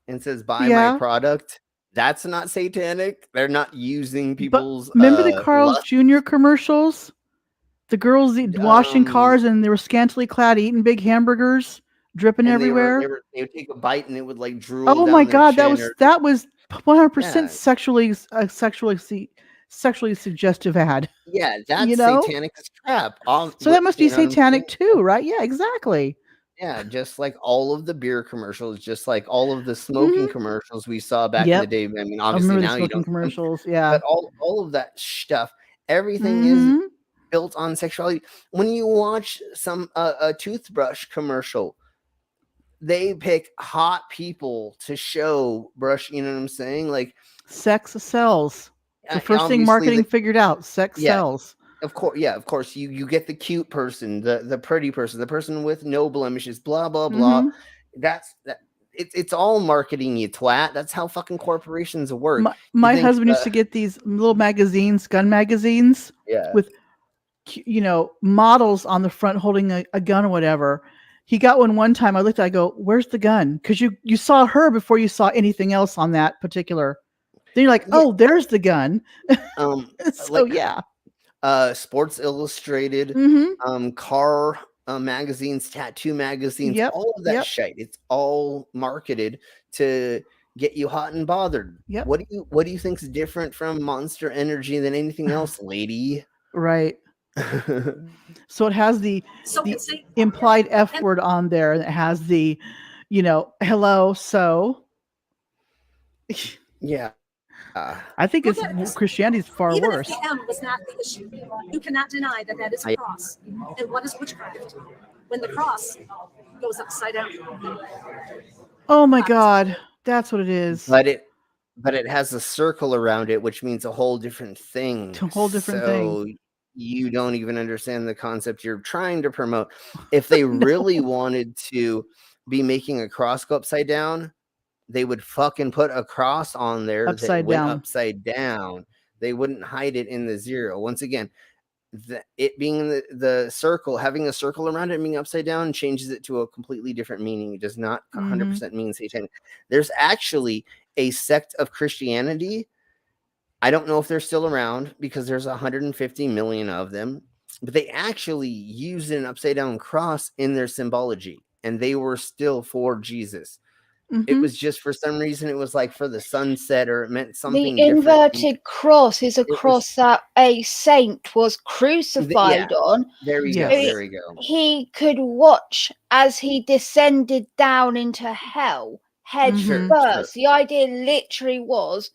and says, buy my product, that's not satanic. They're not using people's remember the Carl's lust. Jr. commercials? The girls washing cars and they were scantily clad eating big hamburgers, dripping And everywhere. they would take a bite and it would like drool. Oh down my their God, chin that was 100% Yeah. sexually suggestive ad. Yeah, that's You know? satanic as crap. So that must be You know what I'm satanic saying? too, right? Yeah, exactly. Yeah, just like all of the beer commercials, just like all of the smoking commercials we saw back in the day. I mean, obviously remember the now you smoking don't. commercials. Yeah. But all of that stuff, everything is built on sexuality. When you watch a toothbrush commercial, they pick hot people to show brush. You know what I'm saying? Like sex sells. The first thing marketing figured out: sex sells. Of course, you get the cute person, the pretty person, the person with no blemishes, blah blah blah. It's all marketing, you twat. That's how fucking corporations work. My husband used to get these little magazines, gun magazines, with models on the front holding a gun or whatever. He got one time. I looked at it, I go, where's the gun? Because you saw her before you saw anything else on that particular. Then you're like, oh, there's the gun. So yeah. Sports Illustrated, car magazines, tattoo magazines, all of that shit. It's all marketed to get you hot and bothered. What do you think's different from Monster Energy than anything else, lady? Right. So it has the implied F word on there, and it has the, hello. So yeah. I think Christianity's far even worse. If the M was not the issue, you cannot deny that is a cross. And what is witchcraft? When the cross goes upside down. Oh my God, that's what it is. But it has a circle around it, which means a whole different thing. A whole different thing. You don't even understand the concept you're trying to promote. If they really wanted to be making a cross go upside down, they would fucking put a cross on there Upside that went down. upside down. They wouldn't hide it in the 0. Once again, it being the circle, having a circle around it and being upside down changes it to a completely different meaning. It does not 100% mean satanic. There's actually a sect of Christianity. I don't know if they're still around because there's 150 million of them, but they actually used an upside down cross in their symbology, and they were still for Jesus. It was just for some reason it was like for the sunset, or it meant something The different. inverted cross is a cross that a saint was crucified on. There we go. There we go. He could watch as he descended down into hell, head first. The idea literally was,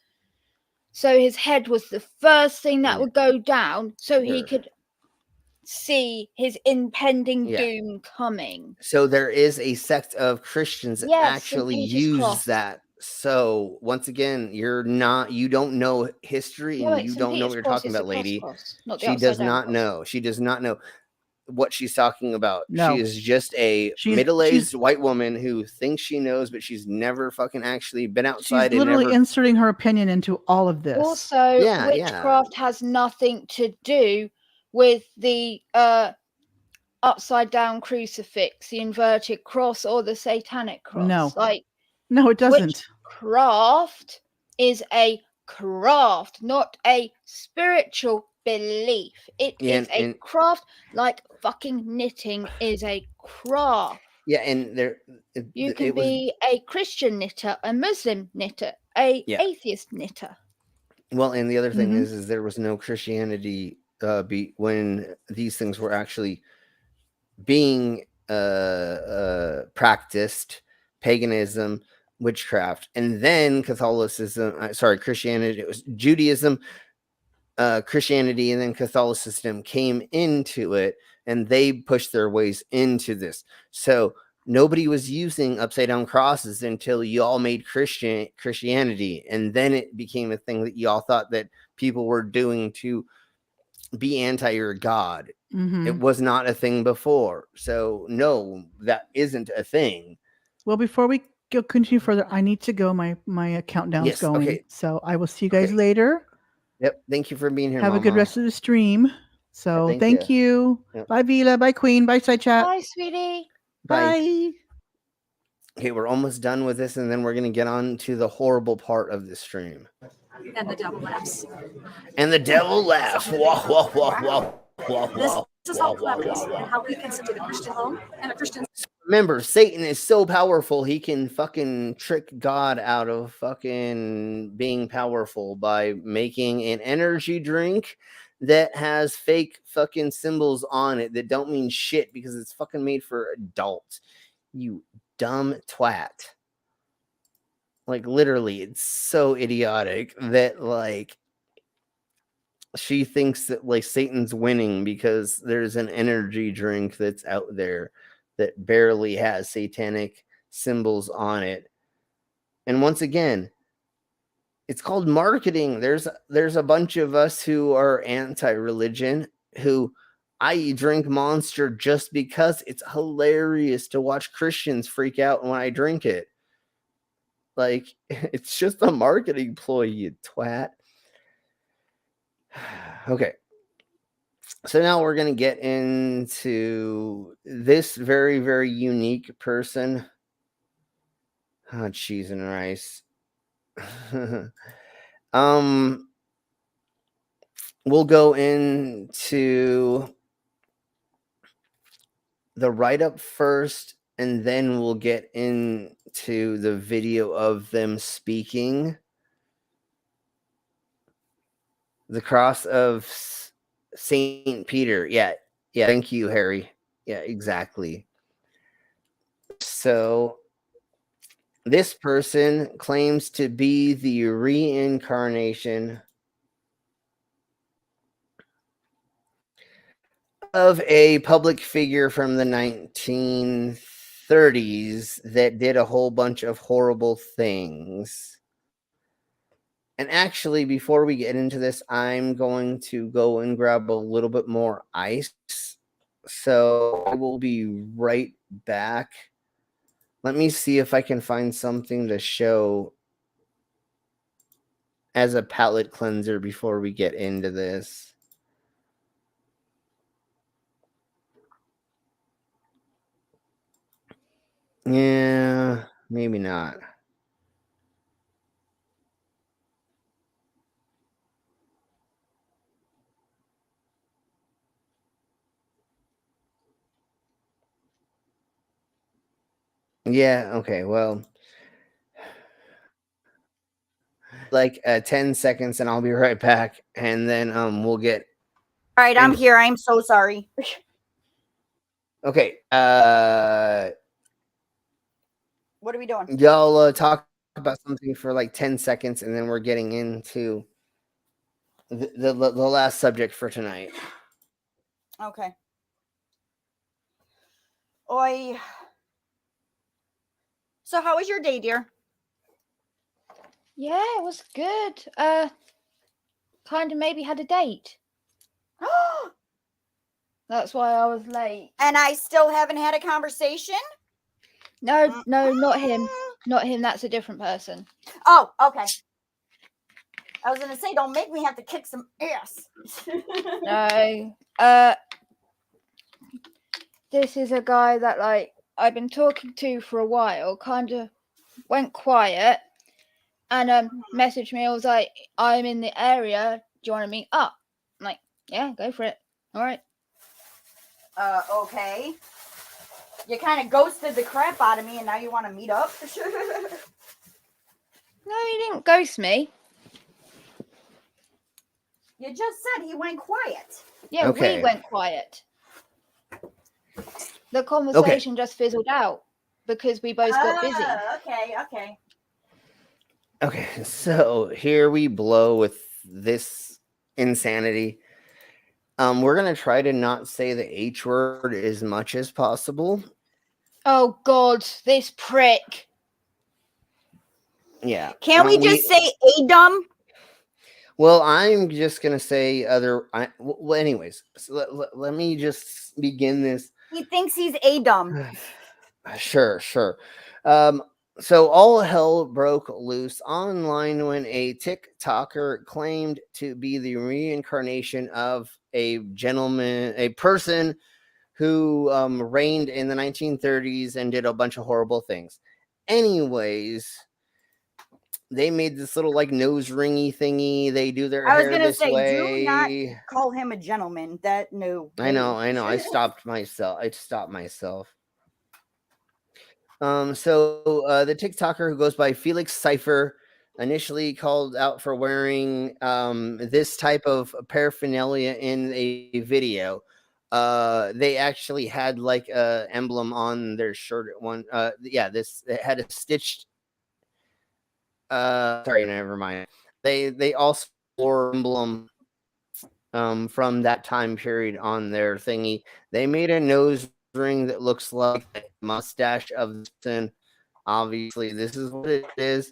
so his head was the first thing that would go down, so he could see his impending doom coming. So there is a sect of Christians that actually use cross. that. So once again, you don't know history, and you don't know what you're talking about, lady. She does not know. She does not know what she's talking about. No. She is just a middle-aged white woman who thinks she knows, but she's never fucking actually been outside. She's literally inserting her opinion into all of this. Also, witchcraft has nothing to do with the upside down crucifix, the inverted cross, or the satanic cross. No, it doesn't. Witchcraft is a craft, not a spiritual belief. It is a craft, like fucking knitting is a craft. Yeah, and you can be a Christian knitter, a Muslim knitter, a atheist knitter. Well, and the other thing is there was no Christianity when these things were actually being practiced, paganism, witchcraft, and then Catholicism. Christianity. It was Judaism, Christianity, and then Catholicism came into it, and they pushed their ways into this. So nobody was using upside down crosses until y'all made Christianity, and then it became a thing that y'all thought that people were doing to be anti your God. It was not a thing before. So no, that isn't a thing. Well, before we continue further, I need to go. My countdown's going. Okay. So I will see you guys later. Yep. Thank you for being here. Have a good rest of the stream. So thank you. Yep. Bye, Vila. Bye, Queen. Bye, Side Chat. Bye, sweetie. Bye. Okay, we're almost done with this, and then we're going to get on to the horrible part of the stream. And the devil laughs. And the devil laughs. Wah, wah, wah, wah, wah, wah. This is all cleverness and how he gets into the Christian home and a Christian. Remember, Satan is so powerful, he can fucking trick God out of fucking being powerful by making an energy drink that has fake fucking symbols on it that don't mean shit because it's fucking made for adults. You dumb twat. Like, literally, it's so idiotic that, like, she thinks that, like, Satan's winning because there's an energy drink that's out there that barely has satanic symbols on it. And once again, it's called marketing. There's a bunch of us who are anti-religion who I drink Monster just because it's hilarious to watch Christians freak out when I drink it. Like, it's just a marketing ploy, you twat. Okay. So now we're going to get into this very, very unique person. Oh, cheese and rice. We'll go into the write-up first, and then we'll get into the video of them speaking. The cross of Saint Peter. Yeah. Thank you, Harry. Yeah, exactly. So this person claims to be the reincarnation of a public figure from the 1930s that did a whole bunch of horrible things. And actually, before we get into this, I'm going to go and grab a little bit more ice. So I will be right back. Let me see if I can find something to show as a palate cleanser before we get into this. Yeah, maybe not. Yeah, okay, well, like 10 seconds and I'll be right back, and then we'll get All right, I'm here. I'm so sorry. okay. What are we doing? Y'all talk about something for like 10 seconds, and then we're getting into the last subject for tonight. Okay. Oi. So how was your day, dear? Yeah, it was good. Kind of maybe had a date. That's why I was late. And I still haven't had a conversation? No, not him. Not him. That's a different person. Oh, okay. I was gonna say, don't make me have to kick some ass. No. This is a guy that like I've been talking to for a while. Kind of went quiet, and messaged me. I was like, I'm in the area. Do you want to meet up? I'm like, yeah, go for it. All right. Okay. You kind of ghosted the crap out of me, and now you want to meet up? No, he didn't ghost me. You just said he went quiet. Yeah, Okay. we went quiet. The conversation just fizzled out because we both got busy. Okay. Okay, so here we blow with this insanity. We're gonna try to not say the H word as much as possible. Oh God, this prick. Yeah. Can't we just say Adam? Well, I'm just gonna say well, anyways, so let me just begin this. He thinks he's Adam. Sure. So all hell broke loose online when a TikToker claimed to be the reincarnation of a person who reigned in the 1930s and did a bunch of horrible things. Anyways, they made this little like nose ringy thingy. They do their hair this way. Do not call him a gentleman. That no. I know. I stopped myself. So the TikToker who goes by Felix Cypher initially called out for wearing this type of paraphernalia in a video. They actually had like a emblem on their shirt at one. It had a stitched. Sorry, never mind. They also wore emblem from that time period on their thingy. They made a nose ring that looks like a mustache of the person. Obviously, this is what it is.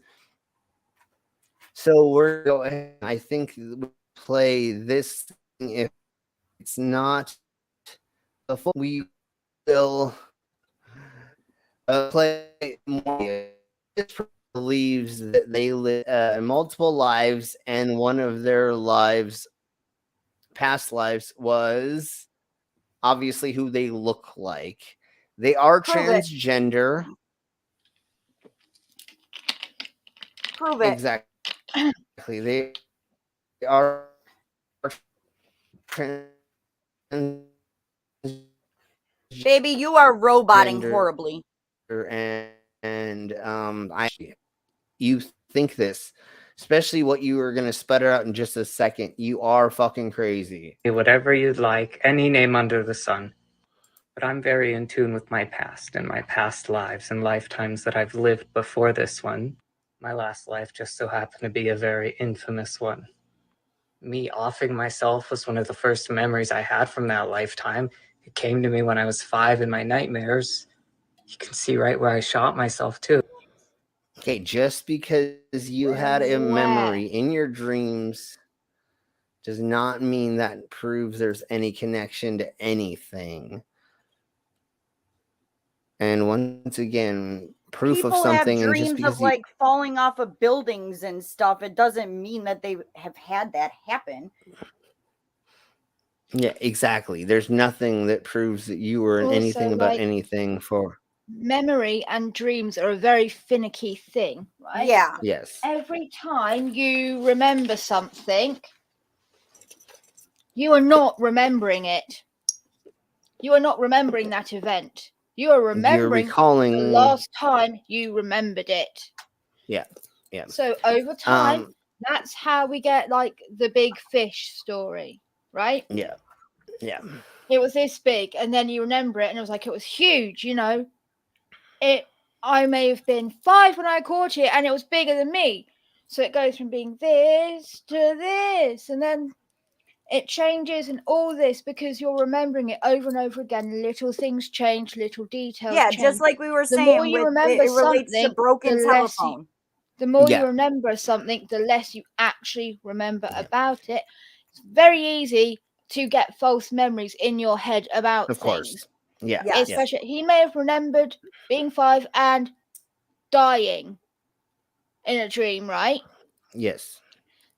So we're going. I think we play this thing. If it's not a full, we will play more. This believes that they live multiple lives, and one of their past lives was obviously who they look like. They are transgender. Prove it. Exactly. They are Baby, you are roboting horribly. And you think this, especially what you are going to sputter out in just a second. You are fucking crazy. Whatever you'd like, any name under the sun. But I'm very in tune with my past and my past lives and lifetimes that I've lived before this one. My last life just so happened to be a very infamous one. Me offing myself was one of the first memories I had from that lifetime. It came to me when I was 5 in my nightmares. You can see right where I shot myself too. Okay, just because you had a memory in your dreams does not mean that proves there's any connection to anything. And once again, proof of People have something, and just dreams because of like falling off of buildings and stuff. It doesn't mean that they have had that happen. yeah, exactly. There's nothing that proves that you were Also, anything about like, anything for. memory and dreams are a very finicky thing, right? Yeah. Yes. Every time you remember something, you are not remembering it. You are not remembering that event. You are You're remembering recalling. the last time you remembered it. Yeah. Yeah. So over time, that's how we get like the big fish story, right? Yeah. Yeah. It was this big, and then you remember it, and it was like it was huge, you know. I may have been 5 when I caught it, and it was bigger than me. So it goes from being this to this, and then it changes and all this because you're remembering it over and over again. Little things change, little details Yeah, change. just like we were The more saying, you with remember it relates to something, broken the less telephone. the more Yeah. you remember something, the less you actually remember about it. It's very easy to get false memories in your head about Of course. things. Yeah. Yes. Yeah. Especially, he may have remembered being 5 and dying in a dream, right? Yes.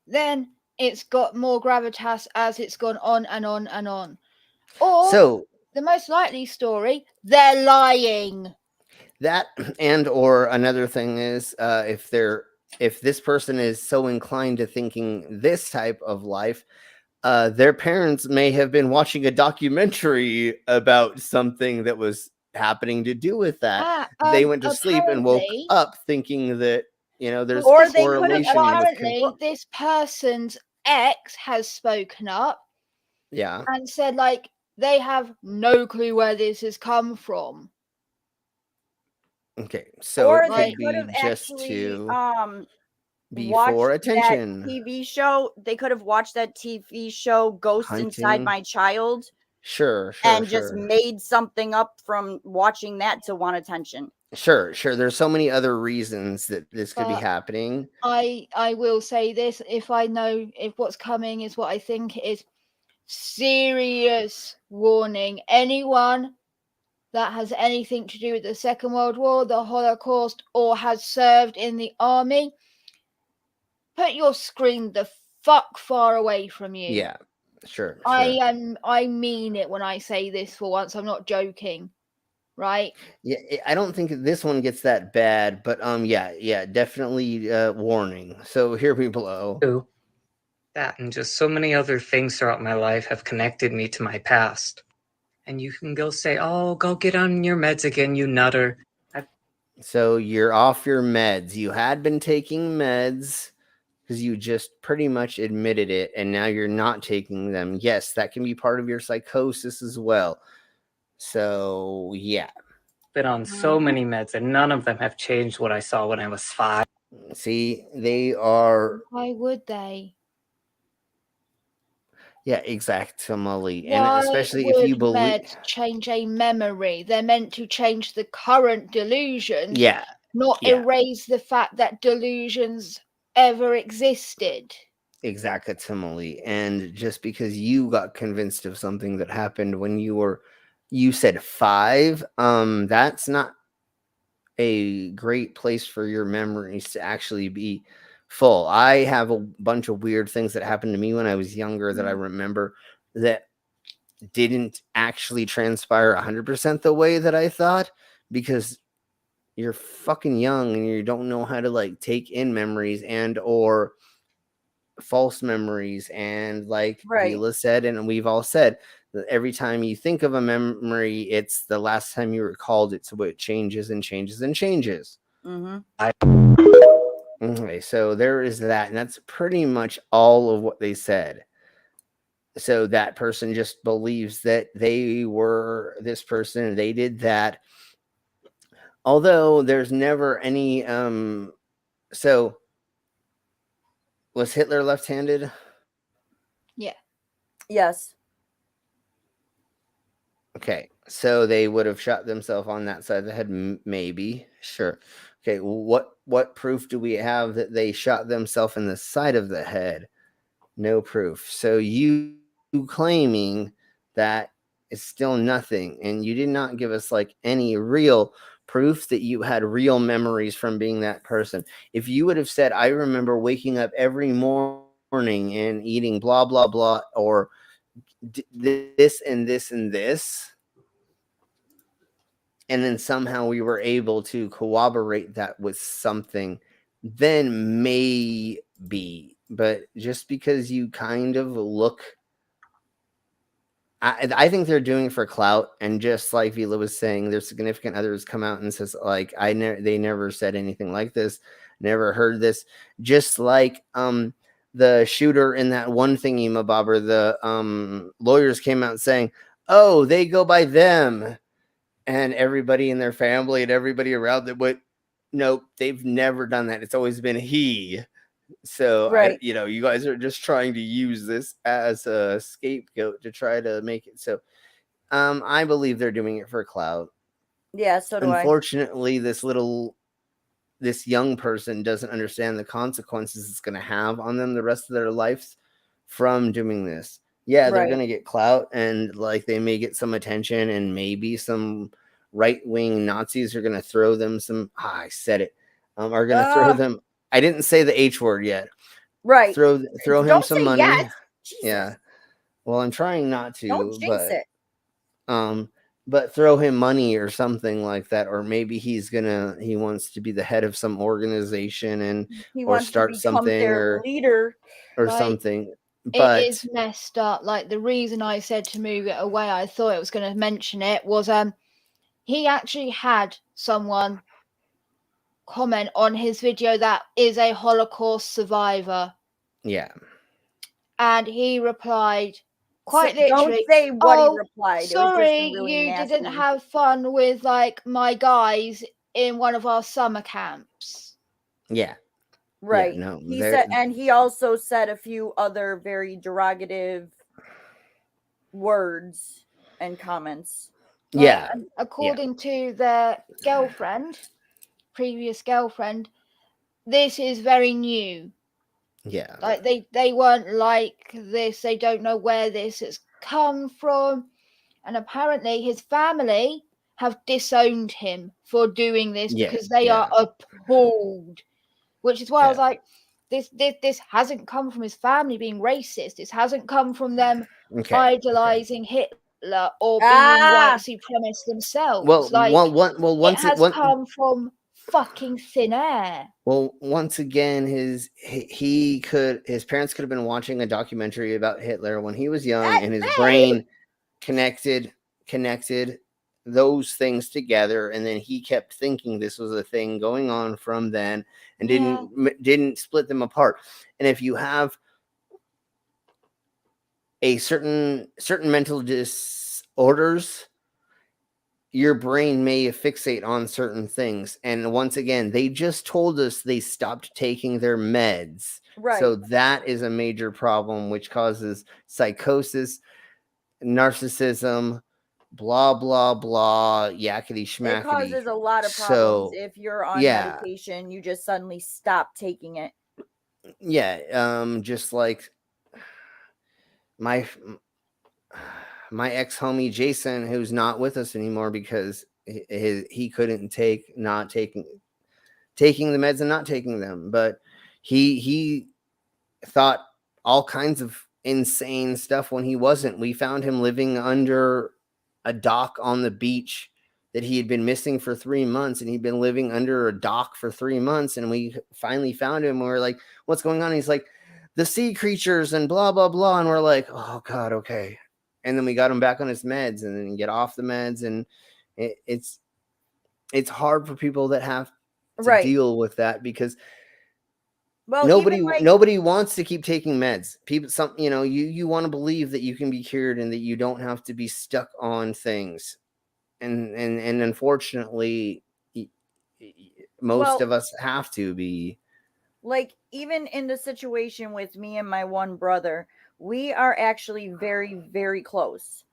Then it's got more gravitas as it's gone on and on and on. Or So the most likely story, they're lying. that, and or another thing is, if this person is so inclined to thinking this type of life, their parents may have been watching a documentary about something that was happening to do with that. They went to sleep and woke Apparently, up thinking that, there's Or a they could have correlation with apparently this person's ex has spoken up yeah. and said like they have no clue where this has come from. Okay, so or it they could could be have just actually to be watched for that attention. TV show. They could have watched that TV show Ghost Inside Hunting. My Child Sure, and just made something up from watching that to want attention. Sure. There's so many other reasons that this could be But happening. I will say this, if I know if what's coming is what I think it is, serious warning. Anyone that has anything to do with the Second World War, the Holocaust, or has served in the army, put your screen the fuck far away from you. Yeah, sure. I mean it when I say this for once. I'm not joking. Right? Yeah, I don't think this one gets that bad, but yeah, definitely warning. So here we below. That and just so many other things throughout my life have connected me to my past. And you can go say, "Oh, go get on your meds again, you nutter." So you're off your meds. You had been taking meds because you just pretty much admitted it, and now you're not taking them. Yes, that can be part of your psychosis as well. So yeah. Been on so many meds, and none of them have changed what I saw when I was 5. See, they are. Why would they? Yeah, exactly. Why And especially if you believe meds change a memory? They're meant to change the current delusion. Yeah. Not erase the fact that delusions ever existed. Exactly. And just because you got convinced of something that happened when you said 5, that's not a great place for your memories to actually be full. I have a bunch of weird things that happened to me when I was younger that I remember that didn't actually transpire 100% the way that I thought, because you're fucking young and you don't know how to like take in memories and or false memories. And like Vila said, and we've all said, that every time you think of a memory, it's the last time you recalled it, so it changes and changes and changes. Okay, so there is that, and that's pretty much all of what they said. So that person just believes that they were this person and they did that, although there's never any so was Hitler left-handed? Yeah. Yes. Okay, so they would have shot themselves on that side of the head, maybe. Sure. Okay, what proof do we have that they shot themselves in the side of the head? No proof. So you claiming that is still nothing, and you did not give us like any real proof that you had real memories from being that person. If you would have said, I remember waking up every morning and eating blah, blah, blah, or this and this and this, and then somehow we were able to corroborate that with something, then maybe. But just because you kind of look, I think they're doing it for clout. And just like Vila was saying, their significant others come out and says, like, they never said anything like this, never heard this. Just like the shooter in that one thingy mabobber, the lawyers came out saying, oh, they go by them. And everybody in their family and everybody around them went, nope, they've never done that. It's always been he. So, right. You guys are just trying to use this as a scapegoat to try to make it. So, I believe they're doing it for clout. Yeah, so do Unfortunately, this young person doesn't understand the consequences it's going to have on them the rest of their lives from doing this. Yeah, they're going to get clout, and like they may get some attention, and maybe some right-wing Nazis are going to throw them some. I said it. Are going to throw them. I didn't say the H word yet. Right. Throw him Don't some say money. yes. Yeah. Well, I'm trying not to. Don't jinx it. But throw him money or something like that, or maybe he wants to be the head of some organization and or start something or leader or Like, something. But it is messed up. Like, the reason I said to move it away, I thought it was going to mention it, was he actually had someone comment on his video that is a Holocaust survivor. Yeah. And he replied quite literally, don't say what he replied. Sorry, really you nasty. didn't have fun with like my guys in one of our summer camps. Yeah. Right. Yeah, no, he said, and he also said a few other very derogative words and comments. Yeah. And according to their previous girlfriend, this is very new. Yeah. Like they weren't like this. They don't know where this has come from. And apparently his family have disowned him for doing this because they are appalled. Which is why I was like, this hasn't come from his family being racist. This hasn't come from them idolizing Hitler or being white supremacists themselves. Well, it has come from fucking thin air. Well, once again, his parents could have been watching a documentary about Hitler when he was young, and his brain connected those things together, and then he kept thinking this was a thing going on from then, and didn't split them apart. And if you have a certain mental disorders, your brain may fixate on certain things. And once again, they just told us they stopped taking their meds. Right. So that is a major problem, which causes psychosis, narcissism, blah, blah, blah, yakety schmackety. It causes a lot of problems. If you're on medication, you just suddenly stop taking it. Yeah. Just like my ex homie Jason, who's not with us anymore because he couldn't take not taking the meds and not taking them, but he thought all kinds of insane stuff when he wasn't. We found him living under a dock on the beach that he had been missing for 3 months, and he'd been living under a dock for 3 months, and we finally found him, and we're like, what's going on? And he's like, the sea creatures and blah blah blah, and we're like, oh god, okay. And then we got him back on his meds, and then get off the meds, and it's hard for people that have to deal with that, because nobody wants to keep taking meds. People, you want to believe that you can be cured and that you don't have to be stuck on things, and unfortunately, most of us have to be. Like, even in the situation with me and my one brother, we are actually very, very close.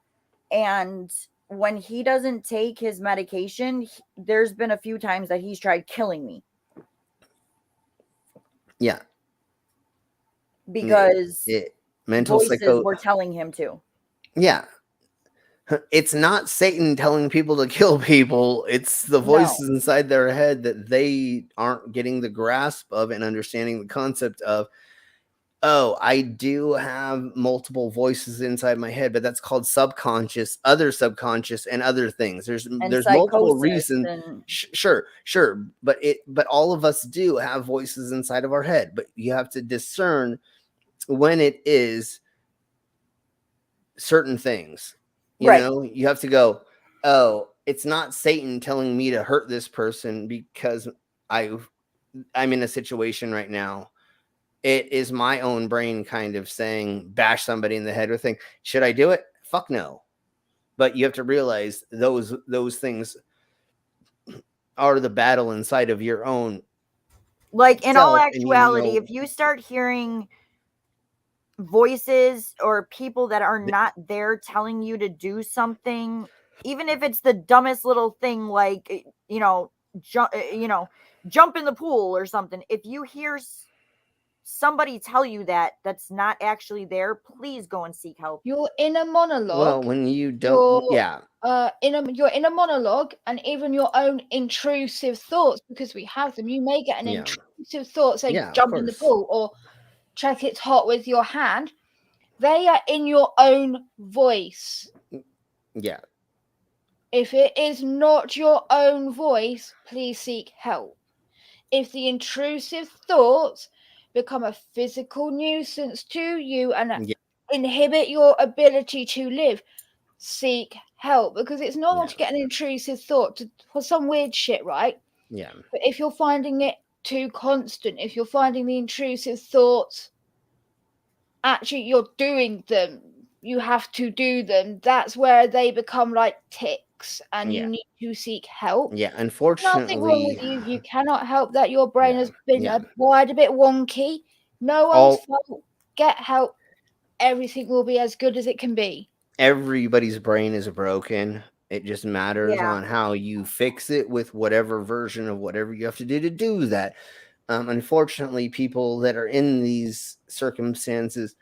And when he doesn't take his medication, there's been a few times that he's tried killing me. Yeah. Because mental voices psycho were telling him to. Yeah. It's not Satan telling people to kill people. It's the voices inside their head that they aren't getting the grasp of and understanding the concept of. Oh, I do have multiple voices inside my head, but that's called subconscious, other subconscious, and other things. There's multiple reasons. Sure, but all of us do have voices inside of our head, but you have to discern when it is certain things. You know, you have to go, oh, it's not Satan telling me to hurt this person because I'm in a situation right now. It is my own brain kind of saying, bash somebody in the head with thing. Should I do it? Fuck no. But you have to realize those things are the battle inside of your own. Like, in all actuality, if you start hearing voices or people that are not there telling you to do something, even if it's the dumbest little thing, like, jump in the pool or something, if you hear somebody tell you that that's not actually there, please go and seek help. Your inner monologue. Well, when you don't, your inner monologue, and even your own intrusive thoughts, because we have them. You may get an intrusive thought, say jump in the pool or check it's hot with your hand. They are in your own voice. Yeah. If it is not your own voice, please seek help. If the intrusive thoughts become a physical nuisance to you and inhibit your ability to live, seek help, because it's normal to get an intrusive thought for some weird shit, right? Yeah. But if you're finding it too constant, if you're finding the intrusive thoughts, actually you're doing them, you have to do them, that's where they become like tics, and you need to seek help. Yeah, unfortunately. Nothing wrong with you. You cannot help that your brain has been wired a bit wonky. No one's fault. Get help. Everything will be as good as it can be. Everybody's brain is broken. It just matters on how you fix it with whatever version of whatever you have to do that. Unfortunately, people that are in these circumstances,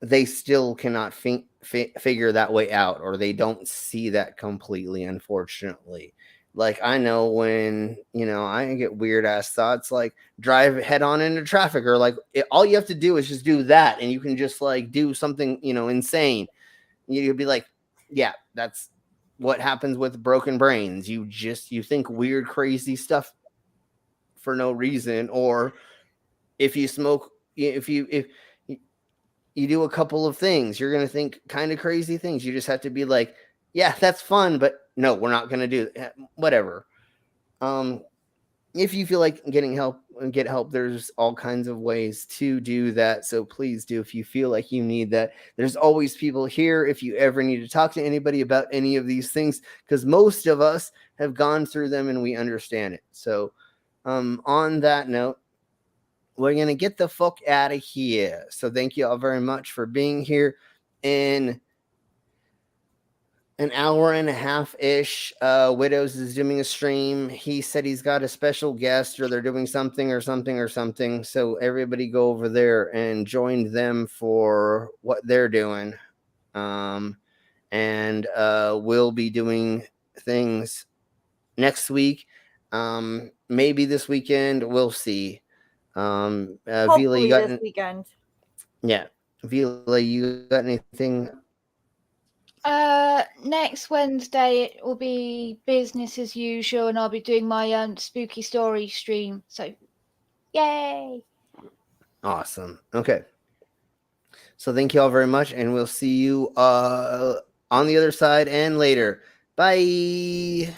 they still cannot figure that way out, or they don't see that completely, unfortunately. Like, I know when, I get weird ass thoughts, like drive head on into traffic, or like all you have to do is just do that. And you can just like do something, insane. You'd be like, yeah, that's what happens with broken brains. You think weird, crazy stuff for no reason. Or if you smoke, if you do a couple of things, you're going to think kind of crazy things. You just have to be like, yeah, that's fun, but no, we're not going to do it. Whatever. If you feel like getting help and get help, there's all kinds of ways to do that. So please do, if you feel like you need that. There's always people here if you ever need to talk to anybody about any of these things, because most of us have gone through them and we understand it. So on that note, we're going to get the fuck out of here. So thank you all very much for being here. In an hour and a half-ish, Widows is doing a stream. He said he's got a special guest, or they're doing something. So everybody go over there and join them for what they're doing. And we'll be doing things next week. Maybe this weekend. We'll see. Vila, you got this weekend. Yeah. Vila, you got anything? Next Wednesday it will be business as usual, and I'll be doing my spooky story stream. So, yay! Awesome. Okay. So thank you all very much, and we'll see you on the other side and later. Bye.